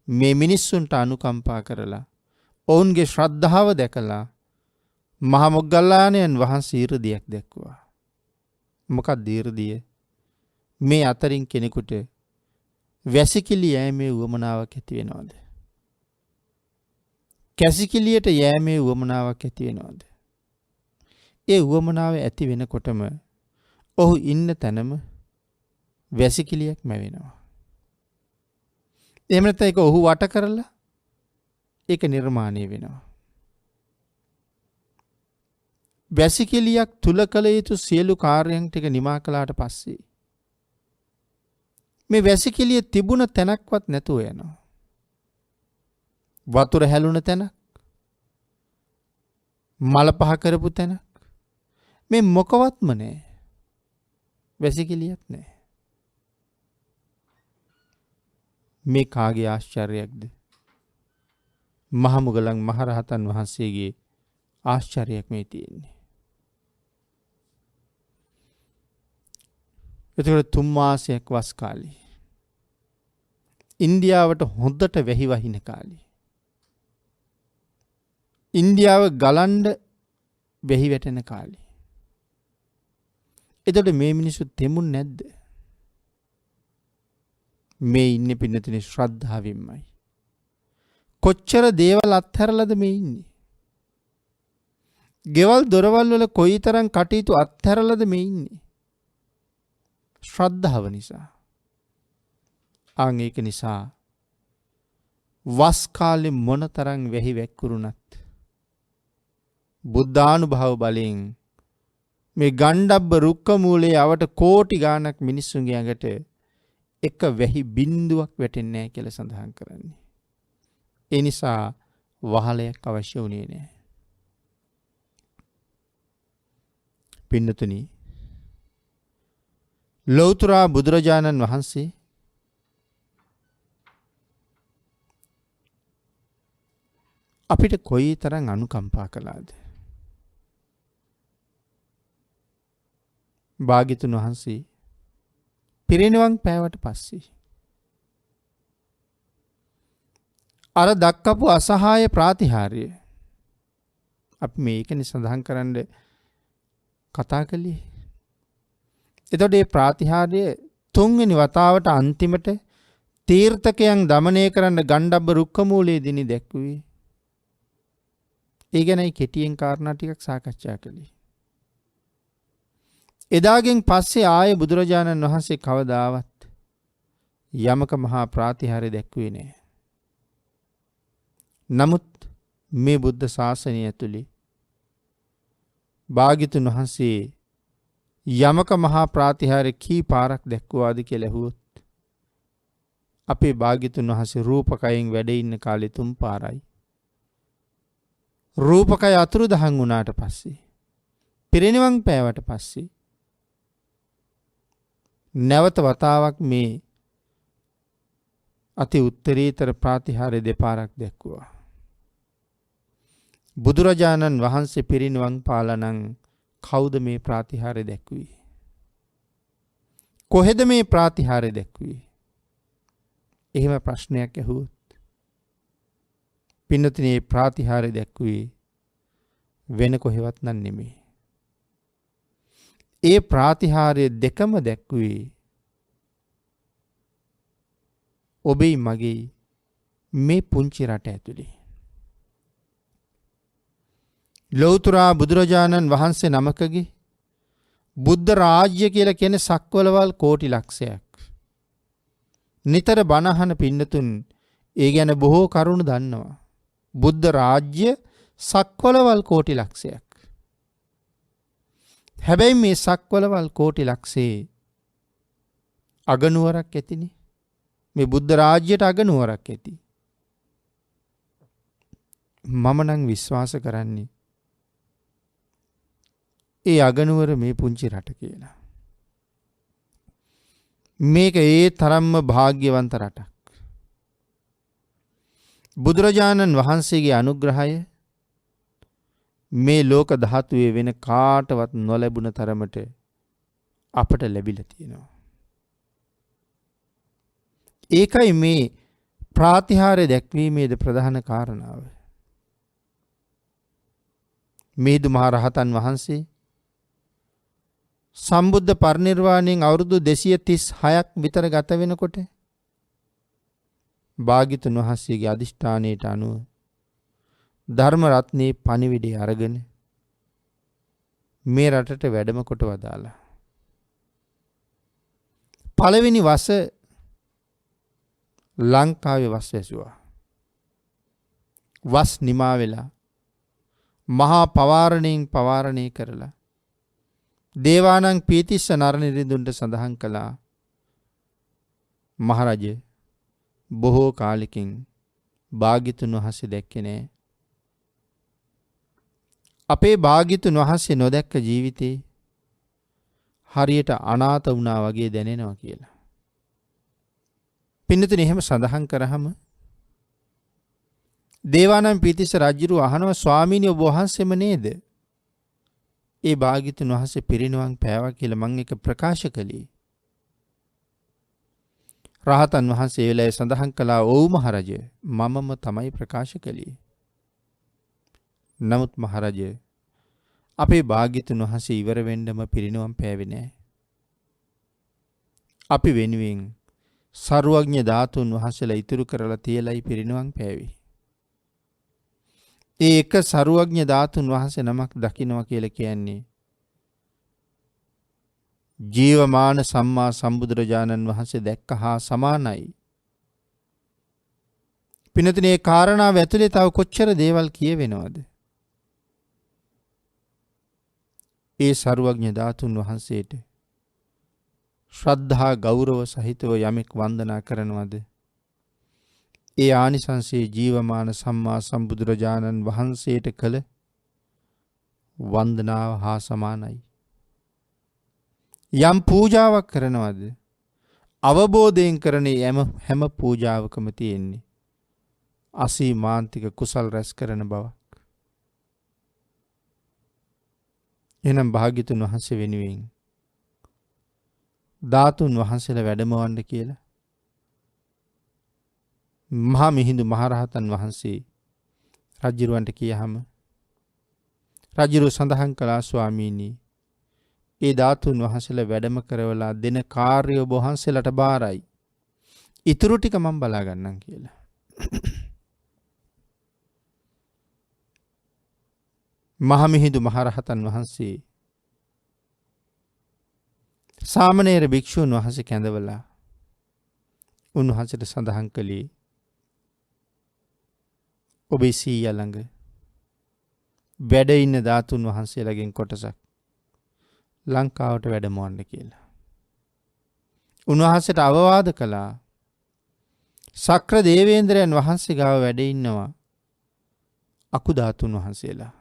මේ මිනිස්සුන්ට අනුකම්පා කරලා ඔවුන්ගේ ශ්‍රද්ධාව දැකලා මහා මොග්ගල්ලාණන් වහන්සේ 이르දියක් දැක්වුවා. මොකක්ද 이르දිය? මේ අතරින් කෙනෙකුට වැසිකිලි යෑමේ උවමනාවක් ඇති වෙනවද? කැසිකිලියට යෑමේ උවමනාවක් ඇති වෙනවද? ඒ උවමනාව ඇති වෙනකොටම ඔහු ඉන්න තැනම වැසිකිලියක් මැවෙනවා. එහෙම නැත්නම් ඒක ඔහු වට කරලා ඒක නිර්මාණය වෙනවා. වැසිකිලියක් තුල කළ යුතු සියලු කාර්යයන් ටික නිමා කළාට පස්සේ මේ වැසිකිලිය තිබුණ තැනක්වත් නැතුව යනවා. වතුර හැලුණ තැනක්, මල පහ කරපු තැනක්, මේ මොකවත්ම නැහැ. වැසිකිලියක් නැහැ. මේ කාගේ ආශ්චර්යයක්ද? මහමුගලන් මහරහතන් වහන්සේගේ ආශ්චර්යයක් මේ තියෙන්නේ. එතකොට 3 මාසයක් වස් කාලේ ඉන්දියාවට හොඳට වැහි වහින කාලේ ඉන්දියාව ගලන්ඩ වැහි වැටෙන කාලේ. එතකොට මේ මිනිස්සු තෙමුන් නැද්ද? මේ ඉන්නේ පින්නතුනේ ශ්‍රද්ධාවෙන්මයි. කොච්චර දේවල් අත්හැරලාද මේ ඉන්නේ? ගෙවල් දොරවල් වල කොයිතරම් කටයුතු අත්හැරලාද මේ ඉන්නේ? ශ්‍රද්ධාව නිසා. ආන් ඒක නිසා වස් කාලේ මොනතරම් වැහි වැක්කුරුණත් බුද්ධානුභාව බලයෙන් මේ ගණ්ඩබ්බ රුක්ක මූලයේ අවට කෝටි ගාණක් මිනිස්සුන්ගේ ඇඟට එක වැහි බින්දුවක් වැටෙන්නේ නැහැ කියලා සඳහන් කරන්නේ. ඒ නිසා වහලයක් අවශ්‍ය වුණේ නැහැ. පින්නතුනි, ලෞතර බුදුරජාණන් වහන්සේ අපිට කොයිතරම් අනුකම්පා කළාද? භාග්‍යතුන් වහන්සේ පිරිනිවන් පෑවට පස්සේ අර දක්කපු අසහාය ප්‍රාතිහාර්ය අපි මේකනේ සඳහන් කරන්න කතා කළේ. එතකොට මේ ප්‍රාතිහාර්ය 3 වෙනි වතාවට අන්තිමට තීර්ථකයන් দমনය කරන්න ගණ්ඩබ්බ රුක්ක මූලයේදී දැක්ුවේ. ඒ ගැනයි කෙටියෙන් කාරණා ටිකක් සාකච්ඡා කළේ. එදාගෙන් පස්සේ ආයේ බුදුරජාණන් වහන්සේ කවදාවත් යමක මහා ප්‍රාතිහාර්ය දැක්ුවේ නැහැ. නමුත් මේ බුද්ධ ශාසනය ඇතුලේ භාග්‍යතුන් වහන්සේ යමක මහා ප්‍රාතිහාර්ය කී පාරක් දැක්වුවාද කියලා ඇහුවොත් අපේ භාග්‍යතුන් වහන්සේ රූපකයෙන් වැඩ ඉන්න කාලේ 3 පාරයි. රූපකය අතුරුදහන් වුණාට පස්සේ පිරිනිවන් පෑවට පස්සේ නැවත වතාවක් මේ අති උත්තරීතර ප්‍රාතිහාර්ය දෙපාරක් දැක්වුවා. බුදුරජාණන් වහන්සේ පිරිනිවන් පාලා නම් කවුද මේ ප්‍රාතිහාර්ය දැක්ුවේ? කොහෙද මේ ප්‍රාතිහාර්ය දැක්ුවේ? එහෙම ප්‍රශ්නයක් ඇහුවොත් පින්නතුනි, මේ ප්‍රාතිහාර්ය දැක්ුවේ වෙන කොහෙවත් නම් නෙමෙයි. ඒ ප්‍රාතිහාර්ය දෙකම දැක්ුවේ ඔබේ මගේ මේ පුංචි රට ඇතුලේ. ලෞතර බුදුරජාණන් වහන්සේ නමකගේ බුද්ධ රාජ්‍ය කියලා කියන සක්වලවල් කෝටි ලක්ෂයක්. නිතර බණ අහන පින්නතුන් ඒ ගැන බොහෝ කරුණු දන්නවා. බුද්ධ රාජ්‍ය සක්වලවල් කෝටි ලක්ෂයක්. හැබැයි මේ සක්වලවල් කෝටි ලක්ෂේ අගනුවරක් ඇතිනේ. මේ බුද්ධ රාජ්‍යයට අගනුවරක් ඇති. මම නම් විශ්වාස කරන්නේ ඒ අගනුවර මේ පුංචි රට කියලා. මේක ඒ තරම්ම භාග්‍යවන්ත රටක්. බුදුරජාණන් වහන්සේගේ අනුග්‍රහය මේ ලෝක ධාතුවේ වෙන කාටවත් නොලැබුණ තරමට අපට ලැබිලා තියෙනවා. ඒකයි මේ ප්‍රාතිහාර්ය දැක්වීමේද ප්‍රධාන කාරණාව. මිහිඳු මහ රහතන් වහන්සේ සම්බුද්ධ පරිනිර්වාණයෙන් අවුරුදු 236ක් විතර ගත වෙනකොට භාග්‍යතුන් වහන්සේගේ අදිෂ්ඨානයට අනුව ධර්ම රත්නේ පණිවිඩය අරගෙන මේ රටට වැඩම කොට වදාලා. පළවෙනි වස ලංකාවේ වස් වැසුවා. වස් නිමා වෙලා මහා පවාරණයෙන් පවාරණය කරලා දේවානං පීතිස්ස නරනිරිඳුන්ට සඳහන් කළා මහරජ බොහෝ කාලෙකින් භාග්‍යතුන් වහන්සේ දැක්කේ නෑ. අපේ භාග්‍යතුන් වහන්සේ නොදැක්ක ජීවිතේ හරියට අනාථ වුණා වගේ දැනෙනවා කියලා. පින්නතුනි එහෙම සඳහන් කරාම දේවානං පීතිස්ස රජුරු අහනවා ස්වාමීනි ඔබ වහන්සේම නේද? ඒ භාග්‍යතුන් වහන්සේ පිරිනිවන් පෑවා කියලා මම එක ප්‍රකාශ කළේ. රහතන් වහන්සේ ඒ වෙලාවේ සඳහන් කළා ඔව් මහරජ මමම තමයි ප්‍රකාශ කළේ. නමුත් මහරජ අපේ භාග්‍යතුන් වහන්සේ ඉවර වෙන්නම පිරිනිවන් පෑවේ නෑ. අපි වෙනුවෙන් සර්වඥ ධාතුන් වහන්සේලා ඉතුරු කරලා තියලයි පිරිනිවන් පෑවේ. ඒ එක සර්වඥ ධාතුන් වහන්සේ නමක් දකින්නවා කියලා කියන්නේ ජීවමාන සම්මා සම්බුදුරජාණන් වහන්සේ දැක්ක හා සමානයි. පින්නතුනි මේ කාරණාව ඇතුලේ තව කොච්චර දේවල් කියවෙනවද? ඒ සර්වඥ ධාතුන් වහන්සේට ශ්‍රද්ධා ගෞරව සහිතව යමෙක් වන්දනා කරනවද? ඒ ආනිසංසයේ ජීවමාන සම්මා සම්බුදුරජාණන් වහන්සේට කළ වන්දනාව හා සමානයි. යම් පූජාවක් කරනවද අවබෝධයෙන් කරන හැම පූජාවකම තියෙන්නේ අසීමාන්තික කුසල් රැස් කරන බවක්. එනම් භාග්‍යතුන් වහන්සේ වෙනුවෙන් ධාතුන් වහන්සේලා වැඩමවන්න කියලා මහා මිහිඳු මහරහතන් වහන්සේ රජුරවන්ට කියහම රජුරු සඳහන් කළා ස්වාමීනි ඒ ධාතුන් වහන්සේලා වැඩම කරවලා දෙන කාර්ය ඔබ වහන්සේලාට බාරයි. ඊටු ටික මම බලා ගන්නම් කියලා. මහා මිහිඳු මහරහතන් වහන්සේ සාමණේර භික්ෂුන් වහන්සේ කැඳවලා උන්වහන්සේට සඳහන් කළේ ඔබේ සීයා ළඟ වැඩ ඉන්න ධාතුන් වහන්සේලාගෙන් කොටසක් ලංකාවට වැඩමවන්න කියලා. උන්වහන්සේට අවවාද කළා සක්‍ර දේවේන්ද්‍රයන් වහන්සේ ගාව වැඩ ඉන්නවා අකු ධාතුන් වහන්සේලා.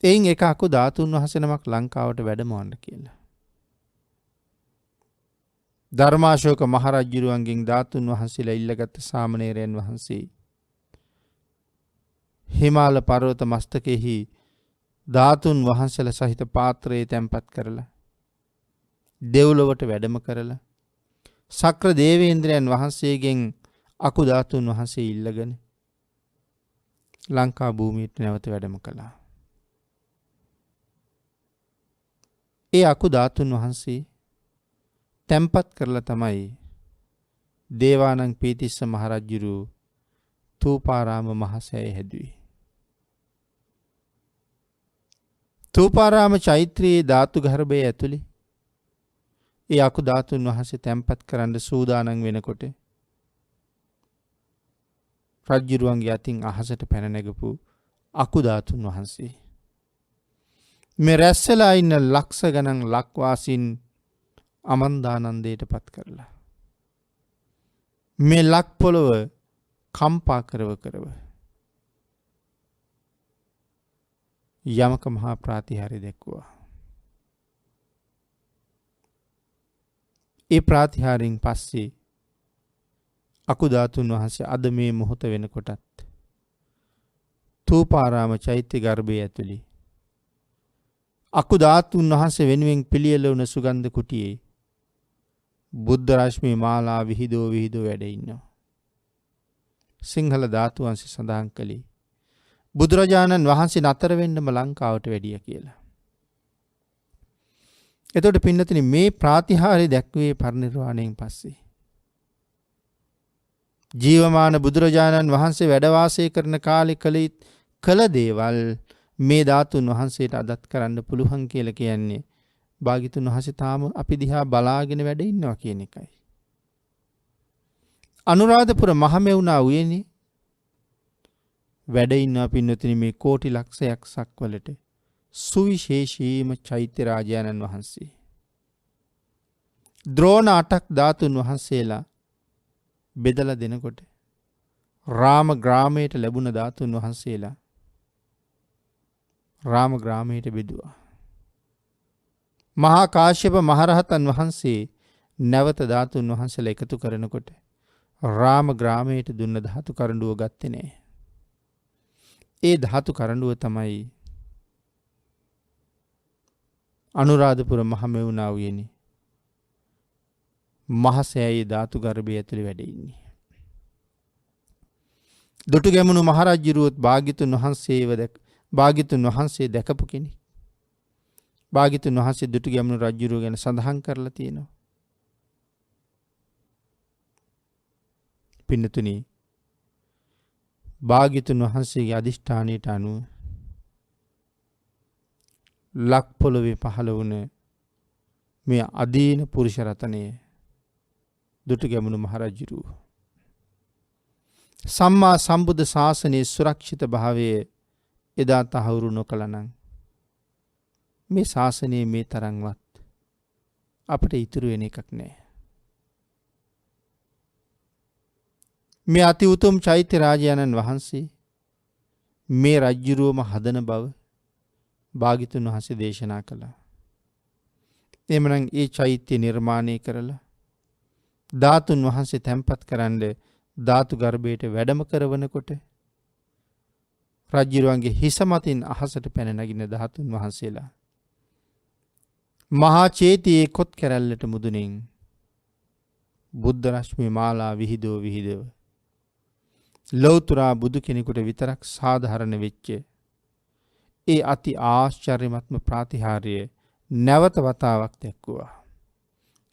එයින් එක අකු ධාතුන් වහන්සේ නමක් ලංකාවට වැඩමවන්න කියලා. ධර්මාශෝක මහරජුරුවන්ගෙන් ධාතුන් වහන්සේලා ඉල්ලගත් සාමණේරයන් වහන්සේ හිමාල පර්වත මස්තකෙහි ධාතුන් වහන්සේලා සහිත පාත්‍රයේ තැන්පත් කරලා දෙව්ලොවට වැඩම කරලා සක්‍ර දේවේන්ද්‍රයන් වහන්සේගෙන් අකු ධාතුන් වහන්සේ ඉල්ලගෙන ලංකා භූමියට නැවත වැඩම කළා. ඒ අකු ධාතුන් වහන්සේ තැන්පත් කරලා තමයි දේවානං පීතිස්ස මහරජුරු තූපාරාම මහසෑය හැදුවේ. තූපාරාම චෛත්‍යයේ ධාතු ගර්භයේ ඇතුලේ ඒ අකු ධාතුන් වහන්සේ තැන්පත් කරන්න සූදානම් වෙනකොට රජුරුවන්ගේ අතින් අහසට පැන නැගපු අකු ධාතුන් වහන්සේ මේ රැස්සලා ඉන්න ලක්ෂ ගණන් ලක්වාසීන් අමන්දානන්දයට පත් කරලා මේ ලක් පොළව කම්පා කරව යමක මහා ප්‍රාතිහාර්ය දැක්වුවා. ඒ ප්‍රාතිහාර්යෙන් පස්සේ අකුධාතුන් වහන්සේ අද මේ මොහොත වෙනකොටත් තූපාරාම චෛත්‍ය ගර්භයේ ඇතුළේ අකුධාතුන් වහන්සේ වෙනුවෙන් පිළියෙල වුණ සුගන්ධ කුටියේ බුද්ධ රශ්මි මාලා විහිදෝ වැඩ ඉන්නවා. සිංහල ධාතු වංශය සඳහන් කළේ බුදුරජාණන් වහන්සේ නතර වෙන්නම ලංකාවට වැඩිය කියලා. එතකොට පින්නතුනි මේ ප්‍රාතිහාර්ය දැක්වේ පරිනිර්වාණයෙන් පස්සේ. ජීවමාන බුදුරජාණන් වහන්සේ වැඩ වාසය කරන කාලේ කළ දේවල් මේ ධාතුන් වහන්සේට අදත් කරන්න පුළුවන් කියලා කියන්නේ භාග්‍යතුන් වහන්සේ තාම අපි දිහා බලාගෙන වැඩ ඉන්නවා කියන එකයි. අනුරාධපුර මහමෙවුනා උයනේ වැඩ ඉන්නවා පින්නතුනි මේ කෝටි ලක්ෂයක් සක්වලට සුවිශේෂීම චෛත්‍ය රාජානන් වහන්සේ. ද්‍රෝණ 8ක් ධාතුන් වහන්සේලා බෙදලා දෙනකොට රාම ග්‍රාමයට ලැබුණ ධාතුන් වහන්සේලා රාම ග්‍රාමයට බෙදුවා. මහා කාශ්‍යප මහරහතන් වහන්සේ නැවත ධාතුන් වහන්සේලා එකතු කරනකොට රාම ග්‍රාමයට දුන්න ධාතු කරඬුව ගත්තේ නෑ. ඒ ධාතු කරඬුව තමයි අනුරාධපුර මහමෙවුනා උයනේ මහසෑයේ ධාතු ගර්භය ඇතුලේ වැඩ ඉන්නේ. දුටුගැමුණු මහරජුරුවත් භාග්‍යතුන් වහන්සේ දැකපු කෙනෙක්. භාග්‍යතුන් වහන්සේ දුටුගැමුණු රජුරුව ගැන සඳහන් කරලා තියෙනවා. පින්නතුනි භාග්‍යතුන් වහන්සේගේ අදිෂ්ඨානයට අනුව ලක් පොළොවේ පහළ වුණ මේ අදීන පුරුෂ රතනය දුටුගැමුණු මහරජුරුව සම්මා සම්බුද්ධ ශාසනයේ සුරක්ෂිත භාවය එදා තහවුරු නොකළනම් මේ ශාසනයේ මේ තරම්වත් අපිට ඉතුරු වෙන එකක් නෑ. මේ අති උතුම් චෛත්‍ය රාජානන් වහන්සේ මේ රජ්ජුරුවම හදන බව භාග්‍යතුන් වහන්සේ දේශනා කළා. එමනම් ඒ චෛත්‍ය නිර්මාණය කරලා ධාතුන් වහන්සේ තැන්පත් කරන්න ධාතු ගර්භයට වැඩම කරවනකොට රජ්ජුරුවන්ගේ හිස මතින් අහසට පැන නගින ධාතුන් වහන්සේලා මහා චේතියේ කොත් කැරැල්ලට මුදුනින් බුද්ධ රශ්මි මාලා විහිදව ලෞතුරා බුදු කෙනෙකුට විතරක් සාධාරණ වෙච්ච ඒ අති ආශ්චර්යමත්ම ප්‍රාතිහාර්ය නැවත වතාවක් දැක්වුවා.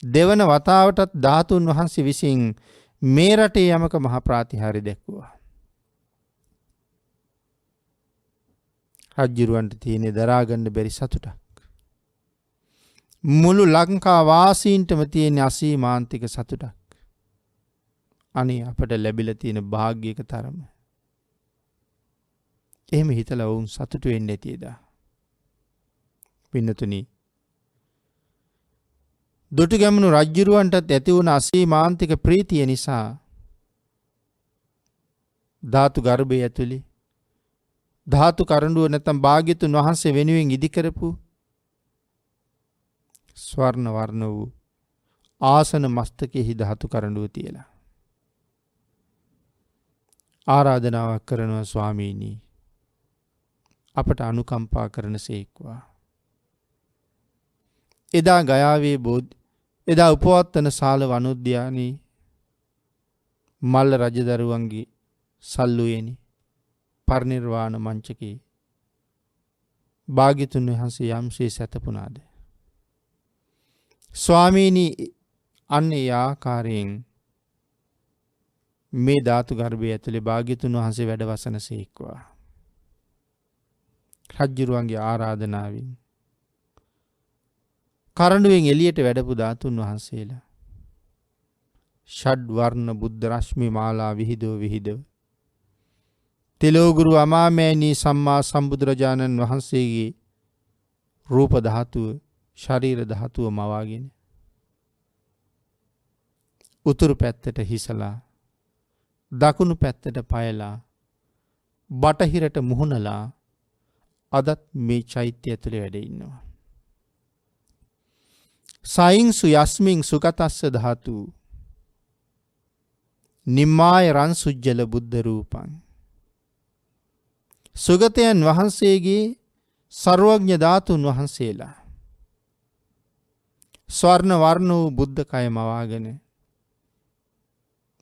දෙවන වතාවටත් ධාතුන් වහන්සේ විසින් මේ රටේ යමක මහා ප්‍රාතිහාර්ය දැක්වුවා. රජ්ජුරුවන්ට තියෙන දරා ගන්න බැරි සතුටක්. මුළු ලංකා වාසීන්ටම තියෙන අසීමාන්තික සතුටක්. අනේ අපට ලැබිලා තියෙන වාග්යක තරම. එහෙම හිතලා වුන් සතුටු වෙන්නේ නැති එදා. පින්නතුනි දුටුගැමුණු රජ්ජුරුවන්ටත් ඇති වුණ අසීමාන්තික ප්‍රීතිය නිසා ධාතු ගර්භය ඇතුලේ ධාතු කරඬුව නැත්නම් භාග්‍යතුන් වහන්සේ වෙනුවෙන් ඉදි කරපු ස්වර්ණ වර්ණ වූ ආසන මස්තකෙහි ධාතු කරඬුව තියලා ආරාධනාවක් කරනවා ස්වාමීනි අපට අනුකම්පා කරනසේක්වා. එදා ගයාවේ එදා උපවත්තන ශාල වනෝද්‍යානයේ මල්ල රජදරුවන්ගේ සල්ලුයේනි පරිනිර්වාණ මංචකේ භාග්‍යතුන් වහන්සේ යම්සේ සැතපුණාද ස්වාමීනි අන්න ඒ ආකාරයෙන් මේ ධාතු ගර්භය ඇතුලේ භාග්‍යතුන් වහන්සේ වැඩ වසනසේක්වා. රජ්ජුරුවන්ගේ ආරාධනාවෙන් කරඬුවෙන් එළියට වැඩපු ධාතුන් වහන්සේලා ෂඩ් වර්ණ බුද්ධ රශ්මි මාලා විහිදව තෙලෝගුරු අමාමෑණී සම්මා සම්බුදුරජාණන් වහන්සේගේ රූප ධාතුව ශරීර ධාතුව මවාගෙන උතුරු පැත්තට හිසලා දකුණු පැත්තට පයලා බටහිරට මුහුණලා අදත් මේ චෛත්‍ය ඇතුලේ වැඩ ඉන්නවා. සයින්සු යස්මින් සුගතස්ස ධාතු නිම්මාය රන්සුජ්ජල බුද්ධ රූපං. සුගතයන් වහන්සේගේ සර්වඥ ධාතුන් වහන්සේලා ස්වර්ණ වර්ණ වූ බුද්ධ කය මවාගෙන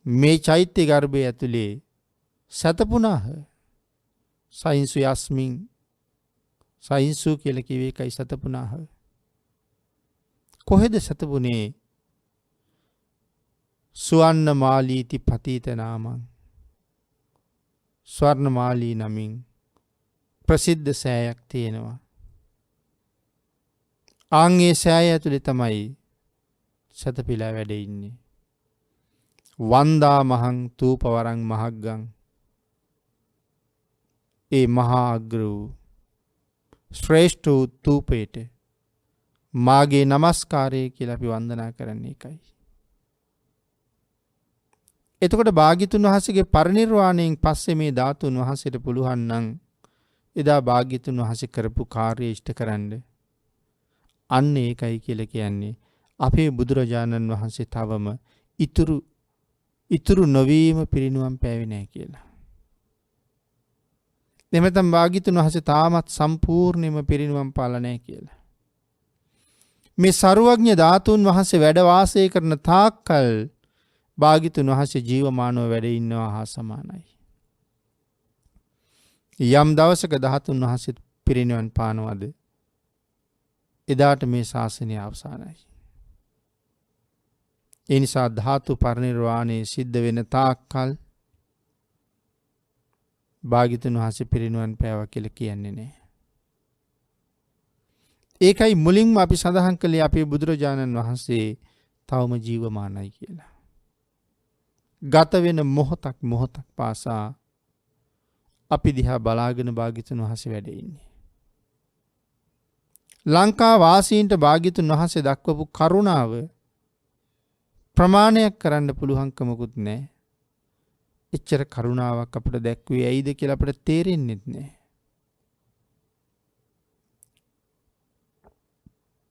මේ චෛත්‍ය ගර්භය ඇතුලේ සතපුනාහ. සයින්සු යස්මින් සයින්සු කියලා කිව්වේ එකයි සතපුනාහ. කොහෙද සතපුනේ? සුවන්න මාලීති පතීත නාමං. ස්වර්ණ මාලී නමින් ප්‍රසිද්ධ සෑයක් තියෙනවා. ආන්ගේ සෑය ඇතුලේ තමයි සතපිලා වැඩ ඉන්නේ. වන්දා මහං තූපවරං මහග්ගං. ඒ මහා අග්‍ර වූ ශ්‍රේෂ්ඨ වූ තූපයට මාගේ নমස්කාරය කියලා අපි වන්දනා කරන්නේ එකයි. එතකොට භාග්‍යතුන් වහන්සේගේ පරිනිර්වාණයෙන් පස්සේ මේ ධාතුන් වහන්සේට පුළුවන් නම් එදා භාග්‍යතුන් වහන්සේ කරපු කාර්යය ඉෂ්ට කරන්න. අන්න ඒකයි කියලා කියන්නේ අපේ බුදුරජාණන් වහන්සේ තවම ඉතුරු නොවීම පිරිනුවම් පෑවේ නැහැ කියලා. එමෙතන භාග්‍යතුන් වහන්සේ තාමත් සම්පූර්ණයෙන්ම පිරිනුවම් පාලා නැහැ කියලා. මේ සර්වඥ ධාතුන් වහන්සේ වැඩ වාසය කරන තාක්කල් භාග්‍යතුන් වහන්සේ ජීවමානව වැඩ ඉන්නවා හා සමානයි. යම් දවසක ධාතුන් වහන්සේ පිරිනිවන් පානවද එදාට මේ ශාසනය අවසానයි. ඒ නිසා ධාතු පරිනිර්වාණය සිද්ධ වෙන තාක්කල් භාග්‍යතුන් වහන්සේ පිරිනිවන් පෑවා කියලා කියන්නේ නැහැ. ඒකයි මුලින්ම අපි සඳහන් කළේ අපේ බුදුරජාණන් වහන්සේ තවම ජීවමානයි කියලා. ගත වෙන මොහොතක් පාසා අපි දිහා බලාගෙන භාග්‍යතුන් වහන්සේ වැඩ ඉන්නේ. ලංකා වාසීන්ට භාග්‍යතුන් වහන්සේ දක්වපු කරුණාව ප්‍රමාණයක් කරන්න පුළුවන්කමකුත් නැහැ. එච්චර කරුණාවක් අපිට දැක්ුවේ ඇයිද කියලා අපිට තේරෙන්නේ නැහැ.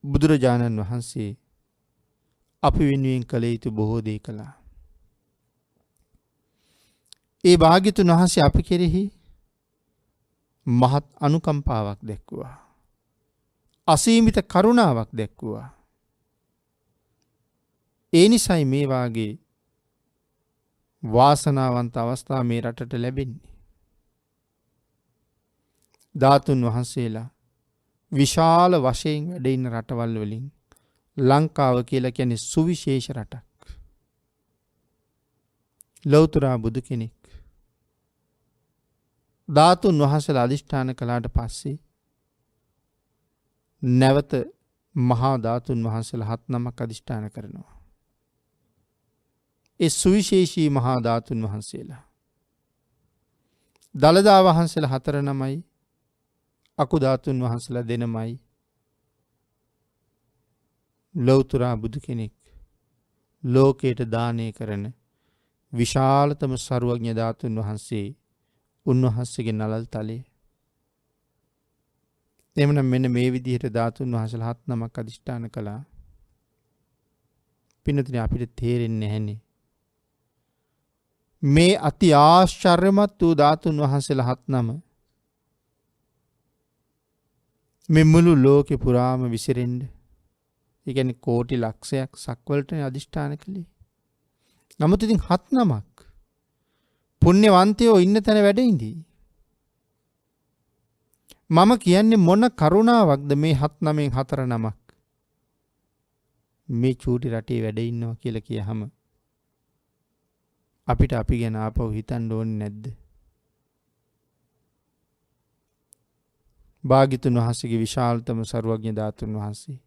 බුදුරජාණන් වහන්සේ අපි වෙනුවෙන් කළ යුතු බොහෝ දේ කළා. ඒ භාග්‍යතුන් වහන්සේ අපි කෙරෙහි මහත් අනුකම්පාවක් දැක්වුවා. අසීමිත කරුණාවක් දැක්වුවා. ඒ නිසයි මේ වාගේ වාසනාවන්ත අවස්ථා මේ රටට ලැබෙන්නේ. ධාතුන් වහන්සේලා විශාල වශයෙන් වැඩ ඉන්න රටවල් වලින් ලංකාව කියලා කියන්නේ සුවිශේෂ රටක්. ලෞතර බුදු කෙනෙක් ධාතුන් වහන්සේලා අධිෂ්ඨාන කළාට පස්සේ නැවත මහා ධාතුන් වහන්සේලා 7 නමක් අධිෂ්ඨාන කරනවා. ඒ සුවිශේෂී මහා ධාතුන් වහන්සේලා දලදා වහන්සේලා 4 නමයි, අකු ධාතුන් වහන්සේලා 2 නමයි. ලෞතර බුදු කෙනෙක් ලෝකයට දානය කරන විශාලතම සර්වඥ ධාතුන් වහන්සේ උන්වහන්සේගේ නලල් තලයේ. එමනම් මෙන්න මේ විදිහට ධාතුන් වහන්සේලා 7 නමක් අධිෂ්ඨාන කළා. පින්නතුනි අපිට තේරෙන්නේ නැහැනේ. මේ අති ආශ්චර්යමත් වූ ධාතුන් වහන්සේලා 7 නම මේ මුළු ලෝකේ පුරාම විසිරෙන්න. ඒ කියන්නේ කෝටි ලක්ෂයක් සක්වලටනේ අධිෂ්ඨාන කළේ. නමුත් ඉතින් 7 නමක් පුණ්‍යවන්තයෝ ඉන්න තැන වැඩ ඉඳී. මම කියන්නේ මොන කරුණාවක්ද මේ 7 නමෙන් 4 නමක් මේ චූටි රටේ වැඩ ඉන්නවා කියලා කියහම අපිට අපි ගැන ආපහු හිතන්න ඕනේ නැද්ද? භාග්‍යතුන් වහන්සේගේ විශාලතම සර්වඥ ධාතුන් වහන්සේ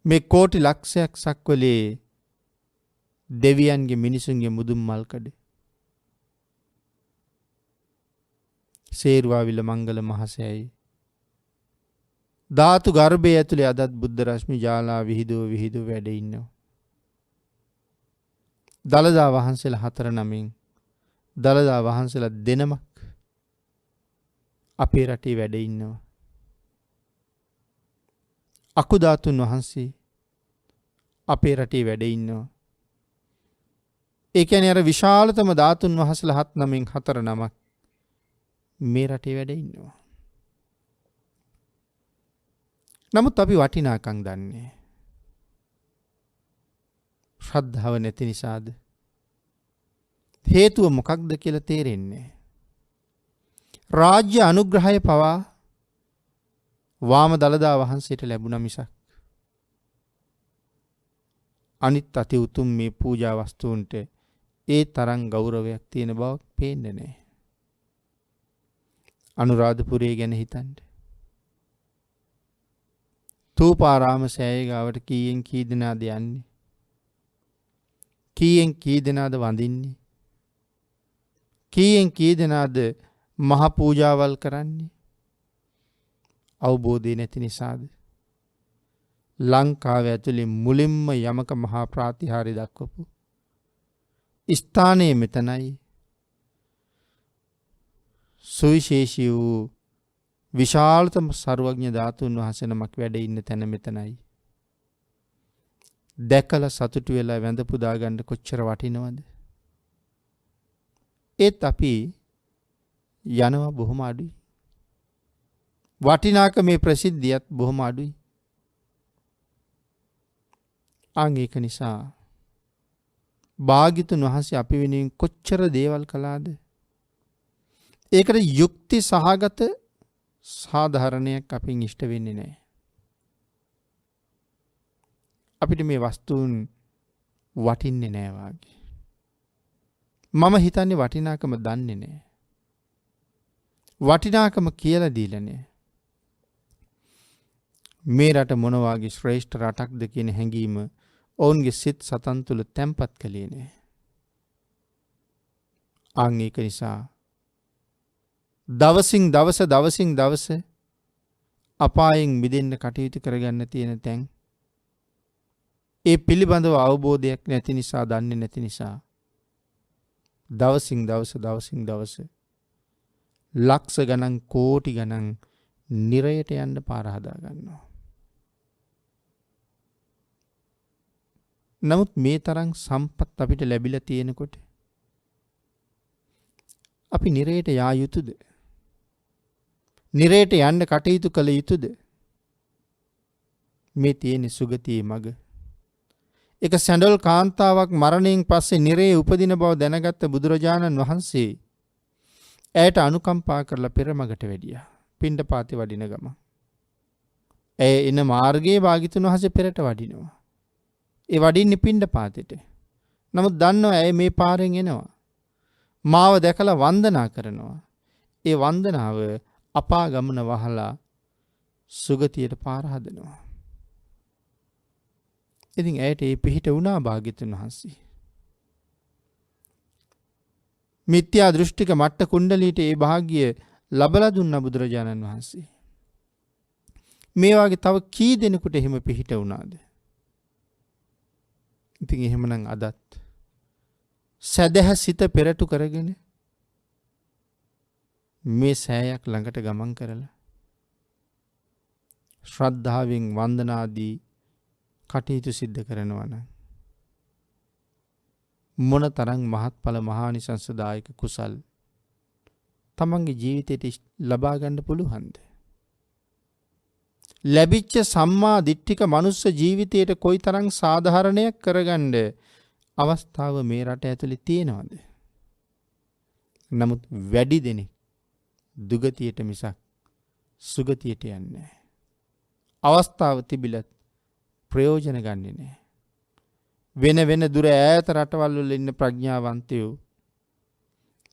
මේ කෝටි ලක්ෂයක් සක්වලේ දෙවියන්ගේ මිනිසුන්ගේ මුදුන් මල්කඩ සේරුවාවිල මංගල මහසෑයි ධාතු ගර්භය ඇතුලේ අදත් බුද්ධ රශ්මි ජාලා විහිදුව වැඩ ඉන්නවා. දලදා වහන්සේලා 4 නමින් දලදා වහන්සේලා 2 නමක් අපේ රටේ වැඩ ඉන්නවා. අකුධාතුන් වහන්සේ අපේ රටේ වැඩ ඉන්නවා. ඒ කියන්නේ අර විශාලතම ධාතුන් වහන්සේලා 7 නමෙන් 4 නමක් මේ රටේ වැඩ ඉන්නවා. නමුත් අපි වටිනාකම් දන්නේ ශ්‍රද්ධාව නැති නිසාද? හේතුව මොකක්ද කියලා තේරෙන්නේ. රාජ්‍ය අනුග්‍රහය පවා වාම දළදා වහන්සේට ලැබුණා මිසක් අනිත් අති උතුම් මේ පූජා වස්තුන්ට ඒ තරම් ගෞරවයක් තියෙන බවක් පේන්නේ නැහැ. අනුරාධපුරයේ ගැන හිතන්න. තූපාරාම සෑය ගාවට කීයෙන් කී දෙනාද යන්නේ? කීයෙන් කී දෙනාද වඳින්නේ? කීයෙන් කී දෙනාද මහ පූජාවල් කරන්නේ? අවබෝධය නැති නිසාද? ලංකාව ඇතුලේ මුලින්ම යමක මහා ප්‍රාතිහාර්ය දක්වපු ස්ථානයේ මෙතනයි. සුවිශේෂී වූ විශාලතම සර්වඥ ධාතුන් වහන්සේ නමක් වැඩ ඉන්න තැන මෙතනයි. දැකලා සතුටු වෙලා වැඳ පුදා ගන්න කොච්චර වටිනවද? ඒත් අපි යනවා බොහොම අඩුයි. වටිනාකමේ ප්‍රසිද්ධියත් බොහොම අඩුයි. ඒක නිසා භාග්‍යතුන් වහන්සේ අපි වෙනුවෙන් කොච්චර දේවල් කළාද? ඒකට යුක්ති සහගත සාධාරණයක් අපින් ඉෂ්ට වෙන්නේ නැහැ. අපිට මේ වස්තුන් වටින්නේ නැහැ වාගේ. මම හිතන්නේ වටිනාකම දන්නේ නැහැ. වටිනාකම කියලා දීලා නැහැ. මේ රට මොන වාගේ ශ්‍රේෂ්ඨ රටක්ද කියන හැඟීම ඔවුන්ගේ සිත් සතන් තුළ තැම්පත් කළේ නැහැ. ඒක නිසා දවසින් දවස අපායෙන් මිදෙන්න කටයුතු කරගන්න තියෙන තැන් ඒ පිළිබඳව අවබෝධයක් නැති නිසා, දන්නේ නැති නිසා දවසින් දවස ලක්ෂ ගණන් කෝටි ගණන් නිරයට යන්න පාර හදා ගන්නවා. නමුත් මේ තරම් සම්පත් අපිට ලැබිලා තියෙනකොට අපි නිරයට යා යුතුද? නිරයට යන්න කටයුතු කළ යුතුද? මේ තියෙන සුගතියේ මඟ. එක සැඬොල් කාන්තාවක් මරණයෙන් පස්සේ නිරයේ උපදින බව දැනගත්ත බුදුරජාණන් වහන්සේ ඇයට අනුකම්පා කරලා පෙරමගට වැඩියා. පිණ්ඩපාතේ වඩින ගම. ඇය එන මාර්ගයේ භාග්‍යතුන් වහන්සේ පෙරට වඩිනවා. ඒ වඩින්නේ පිණ්ඩපාතෙට. නමුත් දන්නවා ඇය මේ පාරෙන් එනවා. මාව දැකලා වන්දනා කරනවා. ඒ වන්දනාව අපා ගමන වහලා සුගතියට පාර හදනවා. ඉතින් ඇයට ඒ පිහිට වුණා භාග්‍යතුන් වහන්සේ. මිත්‍යා දෘෂ්ටික මට්ට කුණ්ඩලීට ඒ භාග්‍ය ලබලා දුන්න බුදුරජාණන් වහන්සේ. මේ වගේ තව කී දෙනෙකුට එහෙම පිහිට වුණාද? ඉතින් එහෙමනම් අදත් සදහ සිත පෙරටු කරගෙන මේ සෑයක් ළඟට ගමන් කරලා ශ්‍රද්ධාවෙන් වන්දනාදී කටයුතු සිද්ධ කරනවා නම් මොන තරම් මහත්ඵල මහානිසංසදායක කුසල් තමන්ගේ ජීවිතයට ලබා ගන්න පුළුවන්ද? ලැබිච්ච සම්මා දිට්ඨික මනුස්ස ජීවිතයට කොයිතරම් සාධාරණයක් කරගන්න අවස්ථාව මේ රට ඇතුලේ තියෙනවද? නමුත් වැඩි දෙනෙක් දුගතියට මිසක් සුගතියට යන්නේ නැහැ. අවස්ථාව තිබිලත් ප්‍රයෝජන ගන්නෙ නැහැ. වෙන දුර ඈත රටවල් වල ඉන්න ප්‍රඥාවන්තයෝ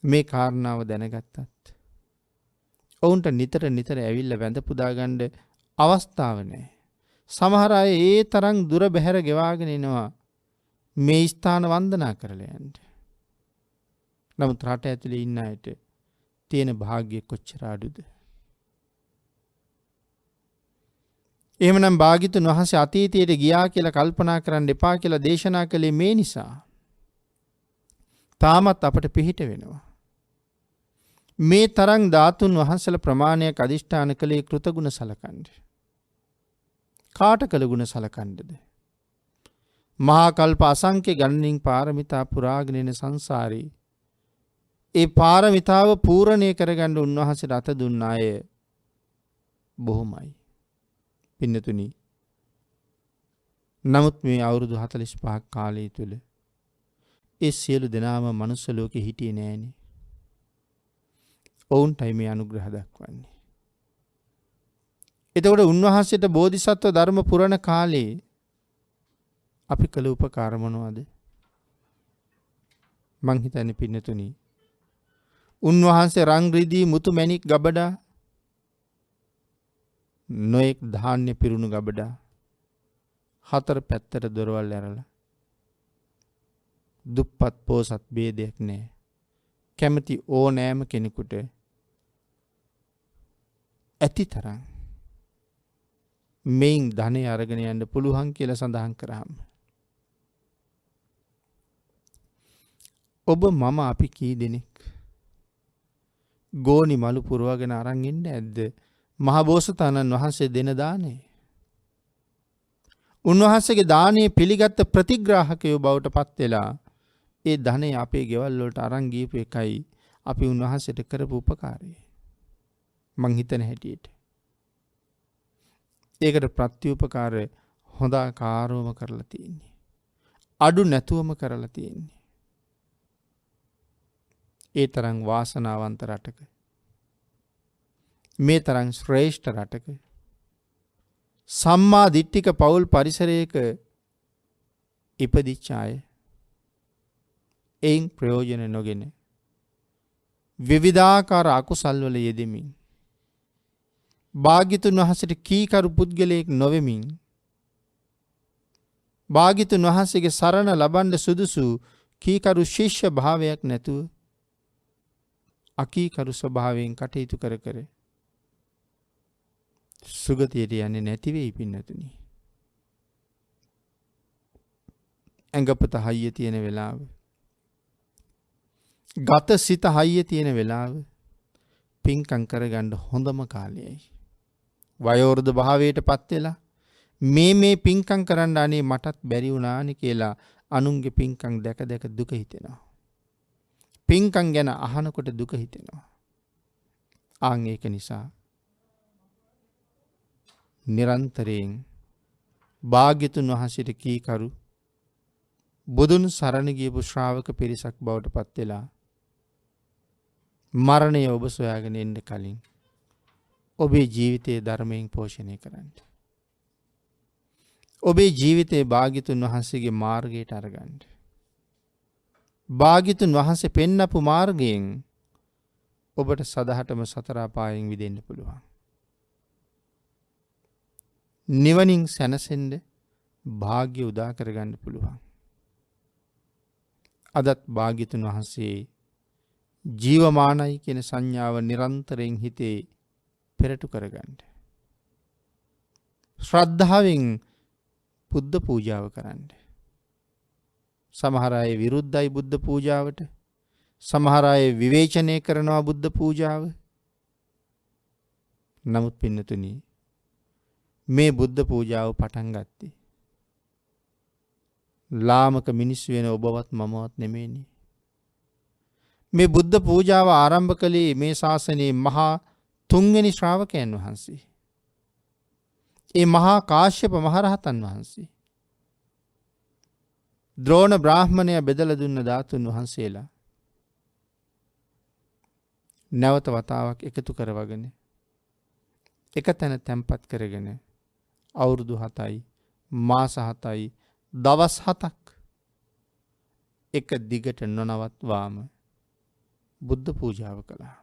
මේ කාරණාව දැනගත්තත් ඔවුන්ට නිතර ඇවිල්ලා වැඳ පුදා ගන්න අවස්ථාව නැහැ. සමහර අය ඒ තරම් දුර බැහැර ගෙවාගෙන එනවා මේ ස්ථාන වන්දනා කරලා යන්න. නමුත් රට ඇතුලේ ඉන්න අයට තියෙන වාග්ය කොච්චර අඩුද? එහෙමනම් භාග්‍යතුන් වහන්සේ අතීතයට ගියා කියලා කල්පනා කරන්න එපා කියලා දේශනා කළේ මේ නිසා. තාමත් අපට පිහිට වෙනවා. මේ තරම් ධාතුන් වහන්සේලා ප්‍රමාණයක් අදිෂ්ඨාන කළේ කෘතගුණ සලකන්නේ. කාට කළ ගුණ සලකන්නේද? මහා කල්ප අසංඛ්‍ය ගණනින් පාරමිතා පුරාගෙන යන සංසාරේ ඒ පාරමිතාව පූර්ණේ කරගන්න උන්වහන්සේට අත දුන්න අය බොහොමයි. පින්නතුනි, නමුත් මේ අවුරුදු 45ක් කාලය තුල ඒ සියලු දෙනාම මනුස්ස ලෝකෙ හිටියේ නෑනේ. ඔවුන්ටයි මේ අනුග්‍රහ දක්වන්නේ. එතකොට උන්වහන්සේට බෝධිසත්ව ධර්ම පුරණ කාලේ අපි කළ උපකාර මොනවද? මං හිතන්නේ පින්නතුනි, උන්වහන්සේ රං රිදී මුතු මැණික් ගබඩා, නොඑක් ධාන්‍ය පිරුණු ගබඩා, හතර පැත්තට දොරවල් ඇරලා, දුප්පත් පොසත් ભેදයක් නැහැ. කැමති ඕනෑම කෙනෙකුට ඇතිතරම් මේන් ධනෙ අරගෙන යන්න පුළුවන් කියලා සඳහන් කරාම, ඔබ මම අපි කී දෙනෙක් ගෝනි මලු පුරවගෙන අරන් ඉන්නේ නැද්ද මහ බෝසතාණන් වහන්සේ දෙන දානේ? උන්වහන්සේගේ දානේ පිළිගත් ප්‍රතිග්‍රාහකයෝ බවට පත් වෙලා ඒ ධනෙ අපේ ගෙවල් වලට අරන් ගියපු එකයි අපි උන්වහන්සේට කරපු උපකාරය. මං හිතන හැටියට ඒකට ප්‍රත්‍යුපකාර හොඳ ආකාරවම කරලා තියෙන්නේ. අඩු නැතුවම කරලා තියෙන්නේ. ඒ තරම් වාසනාවන්ත රටක, මේ තරම් ශ්‍රේෂ්ඨ රටක, සම්මා දිට්ඨික පෞල් පරිසරයක ඉපදිච්ච අය එයින් ප්‍රයෝජන නොගෙන විවිධාකාර අකුසල් වල යෙදෙමින්, භාග්‍යතුන් වහන්සේට කීකරු පුද්ගලයෙක් නොවෙමින්, භාග්‍යතුන් වහන්සේගේ සරණ ලබන්න සුදුසු කීකරු ශිෂ්‍ය භාවයක් නැතුව අකීකරු ස්වභාවයෙන් කටයුතු කර කර සුගතියට යන්නේ නැති වෙයි පින්නතුනි. ඇඟපත හයිය තියෙන වෙලාව, ගත සිත හයිය තියෙන වෙලාව පින්කම් කරගන්න හොඳම කාලයයි. වයෝවෘද්ධ භාවයට පත් වෙලා මේ පින්කම් කරන්න අනේ මටත් බැරි වුණානේ කියලා අනුන්ගේ පින්කම් දැක දැක දුක හිතෙනවා. පින්කම් ගැන අහනකොට දුක හිතෙනවා. ආන් ඒක නිසා නිරන්තරයෙන් භාග්‍යතුන් වහන්සේට කීකරු බුදුන් සරණ ගියපු ශ්‍රාවක පිරිසක් බවට පත් වෙලා මරණය ඔබ සොයාගෙන එන්න කලින් ඔබේ ජීවිතයේ ධර්මයෙන් පෝෂණය කරන්න. ඔබේ ජීවිතයේ භාග්‍යතුන් වහන්සේගේ මාර්ගයට අරගන්න. භාග්‍යතුන් වහන්සේ පෙන්නපු මාර්ගයෙන් ඔබට සදහටම සතර අපායෙන් මිදෙන්න පුළුවන්. නිවනින් සැනසෙන්න භාග්‍ය උදා කරගන්න පුළුවන්. අදත් භාග්‍යතුන් වහන්සේ ජීවමානයි කියන සංඥාව නිරන්තරයෙන් හිතේ පෙරටු කරගන්න. ශ්‍රද්ධාවෙන් බුද්ධ පූජාව කරන්න. සමහර අය විරුද්ධයි බුද්ධ පූජාවට. සමහර අය විවේචනය කරනවා බුද්ධ පූජාව. නමුත් පින්නතුනි, මේ බුද්ධ පූජාව පටන් ගත්තේ ලාමක මිනිස්සු වෙන ඔබවත් මමවත් නෙමෙයිනේ. මේ බුද්ධ පූජාව ආරම්භ කළේ මේ ශාසනයේ මහා තුන්වෙනි ශ්‍රාවකයන් වහන්සේ. ඒ මහා කාශ්‍යප මහරහතන් වහන්සේ. ද්‍රෝණ බ්‍රාහ්මණය බෙදලා දුන්න ධාතුන් වහන්සේලා නැවත වතාවක් එකතු කරවගෙන එක තැන තැන්පත් කරගෙන අවුරුදු 7යි මාස 7යි දවස් 7ක් එක දිගට නොනවත්වාම බුද්ධ පූජාව කළා.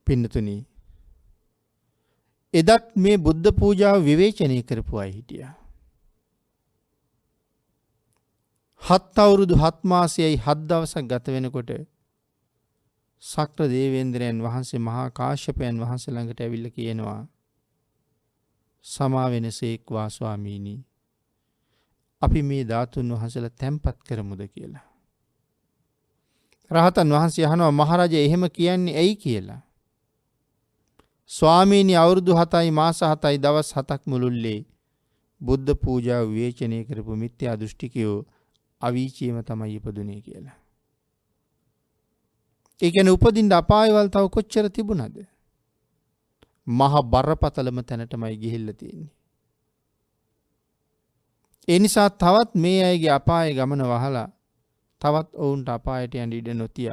පින්නතුනි, එදත් මේ බුද්ධ පූජාව විවේචනය කරපු අය හිටියා. 7 අවුරුදු 7 මාසයයි 7 දවසක් ගත වෙනකොට සක්‍ර දේවේන්ද්‍රයන් වහන්සේ මහා කාශ්‍යපයන් වහන්සේ ළඟට ඇවිල්ලා කියනවා, සමා වෙනසේක්වා ස්වාමීනි, අපි මේ ධාතුන් වහන්සේලා තැන්පත් කරමුද කියලා. රහතන් වහන්සේ අහනවා මහරජා එහෙම කියන්නේ ඇයි කියලා. ස්වාමීනි අවුරුදු 7යි මාස 7යි දවස් 7ක් මුළුල්ලේ බුද්ධ පූජාව විවේචනය කරපු මිත්‍යා දෘෂ්ටිකයෝ අවීචියම තමයි ඉපදුනේ කියලා. ඒ කියන්නේ උපදින්න අපායවල තව කොච්චර තිබුණද? මහ බරපතලම තැනටමයි ගිහිල්ලා තියෙන්නේ. ඒ නිසා තවත් මේ අයගේ අපායේ ගමන වහලා තවත් ඔවුන්ට අපායට යන්න ඉඩ නොතිය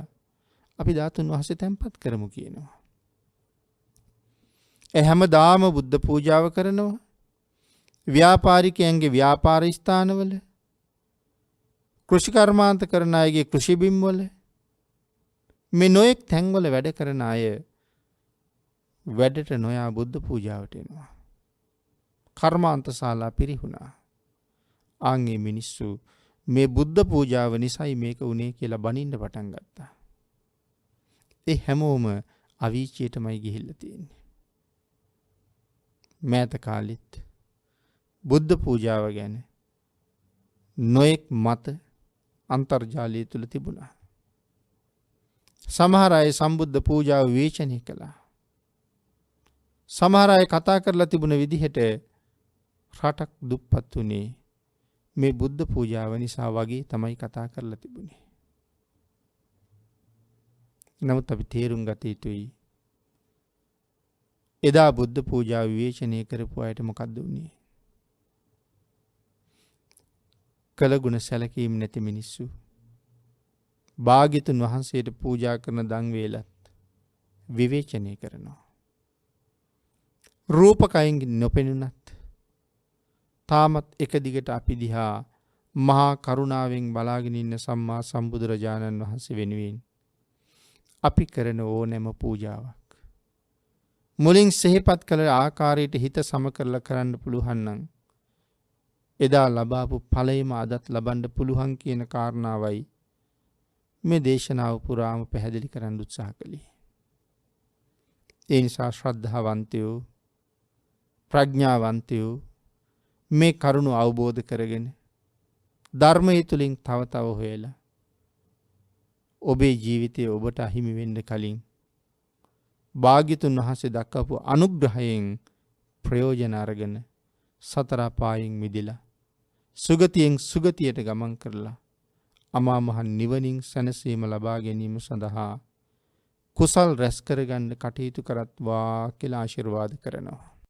අපි ධාතුන් වහන්සේ තැන්පත් කරමු කියනවා. හැමදාම බුද්ධ පූජාව කරනවා. ව්‍යාපාරිකයන්ගේ ව්‍යාපාර ස්ථානවල, කෘෂිකර්මාන්ත කරන අයගේ කෘෂි බිම්වල, මේ නොයෙක් තැන්වල වැඩ කරන අය වැඩට නොයා බුද්ධ පූජාවට එනවා. කර්මාන්ත ශාලා පිරිහුණා. ආන්ගේ මිනිස්සු මේ බුද්ධ පූජාව නිසයි මේක උනේ කියලා බනින්න පටන් ගත්තා. ඒ හැමෝම අවීචියටමයි ගිහිල්ලා තියෙන්නේ. මෑත කාලෙත් බුද්ධ පූජාව ගැන නොයෙක් මත අන්තර්ජාලය තුල තිබුණා. සමහර අය සම්බුද්ධ පූජාව විවේචනය කළා. සමහර අය කතා කරලා තිබුණ විදිහට රටක් දුප්පත් උනේ මේ බුද්ධ පූජාව නිසා වගේ තමයි කතා කරලා තිබුණේ. නමුත් අපි තේරුම් ගත යුතුයි එදා බුද්ධ පූජාව විවේචනය කරපු අයට මොකද්ද වුනේ? කළගුණ සැලකීම් නැති මිනිස්සු. භාග්‍යතුන් වහන්සේට පූජා කරන දන් වේලත් විවේචනය කරනවා. රූපකයෙන් නොපෙනුනත් තාමත් එක දිගට අපි දිහා මහා කරුණාවෙන් බලාගෙන ඉන්න සම්මා සම්බුදුරජාණන් වහන්සේ වෙනුවෙන් අපි කරන ඕනෑම පූජාවක් මුලින් සිහිපත් කළ ආකාරයට හිත සම කරලා කරන්න පුළුවන් නම් එදා ලබාපු ඵලයම අදත් ලබන්න පුළුවන් කියන කාරණාවයි මේ දේශනාව පුරාම පැහැදිලි කරන්න උත්සාහ කළේ. ඒ නිසා ශ්‍රද්ධාවන්තයෝ ප්‍රඥාවන්තයෝ මේ කරුණ අවබෝධ කරගෙන ධර්මයේ තුලින් තව තව හොයලා ඔබේ ජීවිතයේ ඔබට අහිමි වෙන්න කලින් භාග්‍යතුන් වහන්සේ දක්වපු අනුග්‍රහයෙන් ප්‍රයෝජන අරගෙන සතර පායෙන් මිදලා සුගතියෙන් සුගතියට ගමන් කරලා අමා මහ නිවනින් සැනසීම ලබා ගැනීම සඳහා කුසල් රැස් කරගන්න කටයුතු කරත්වා කියලා ආශිර්වාද කරනවා.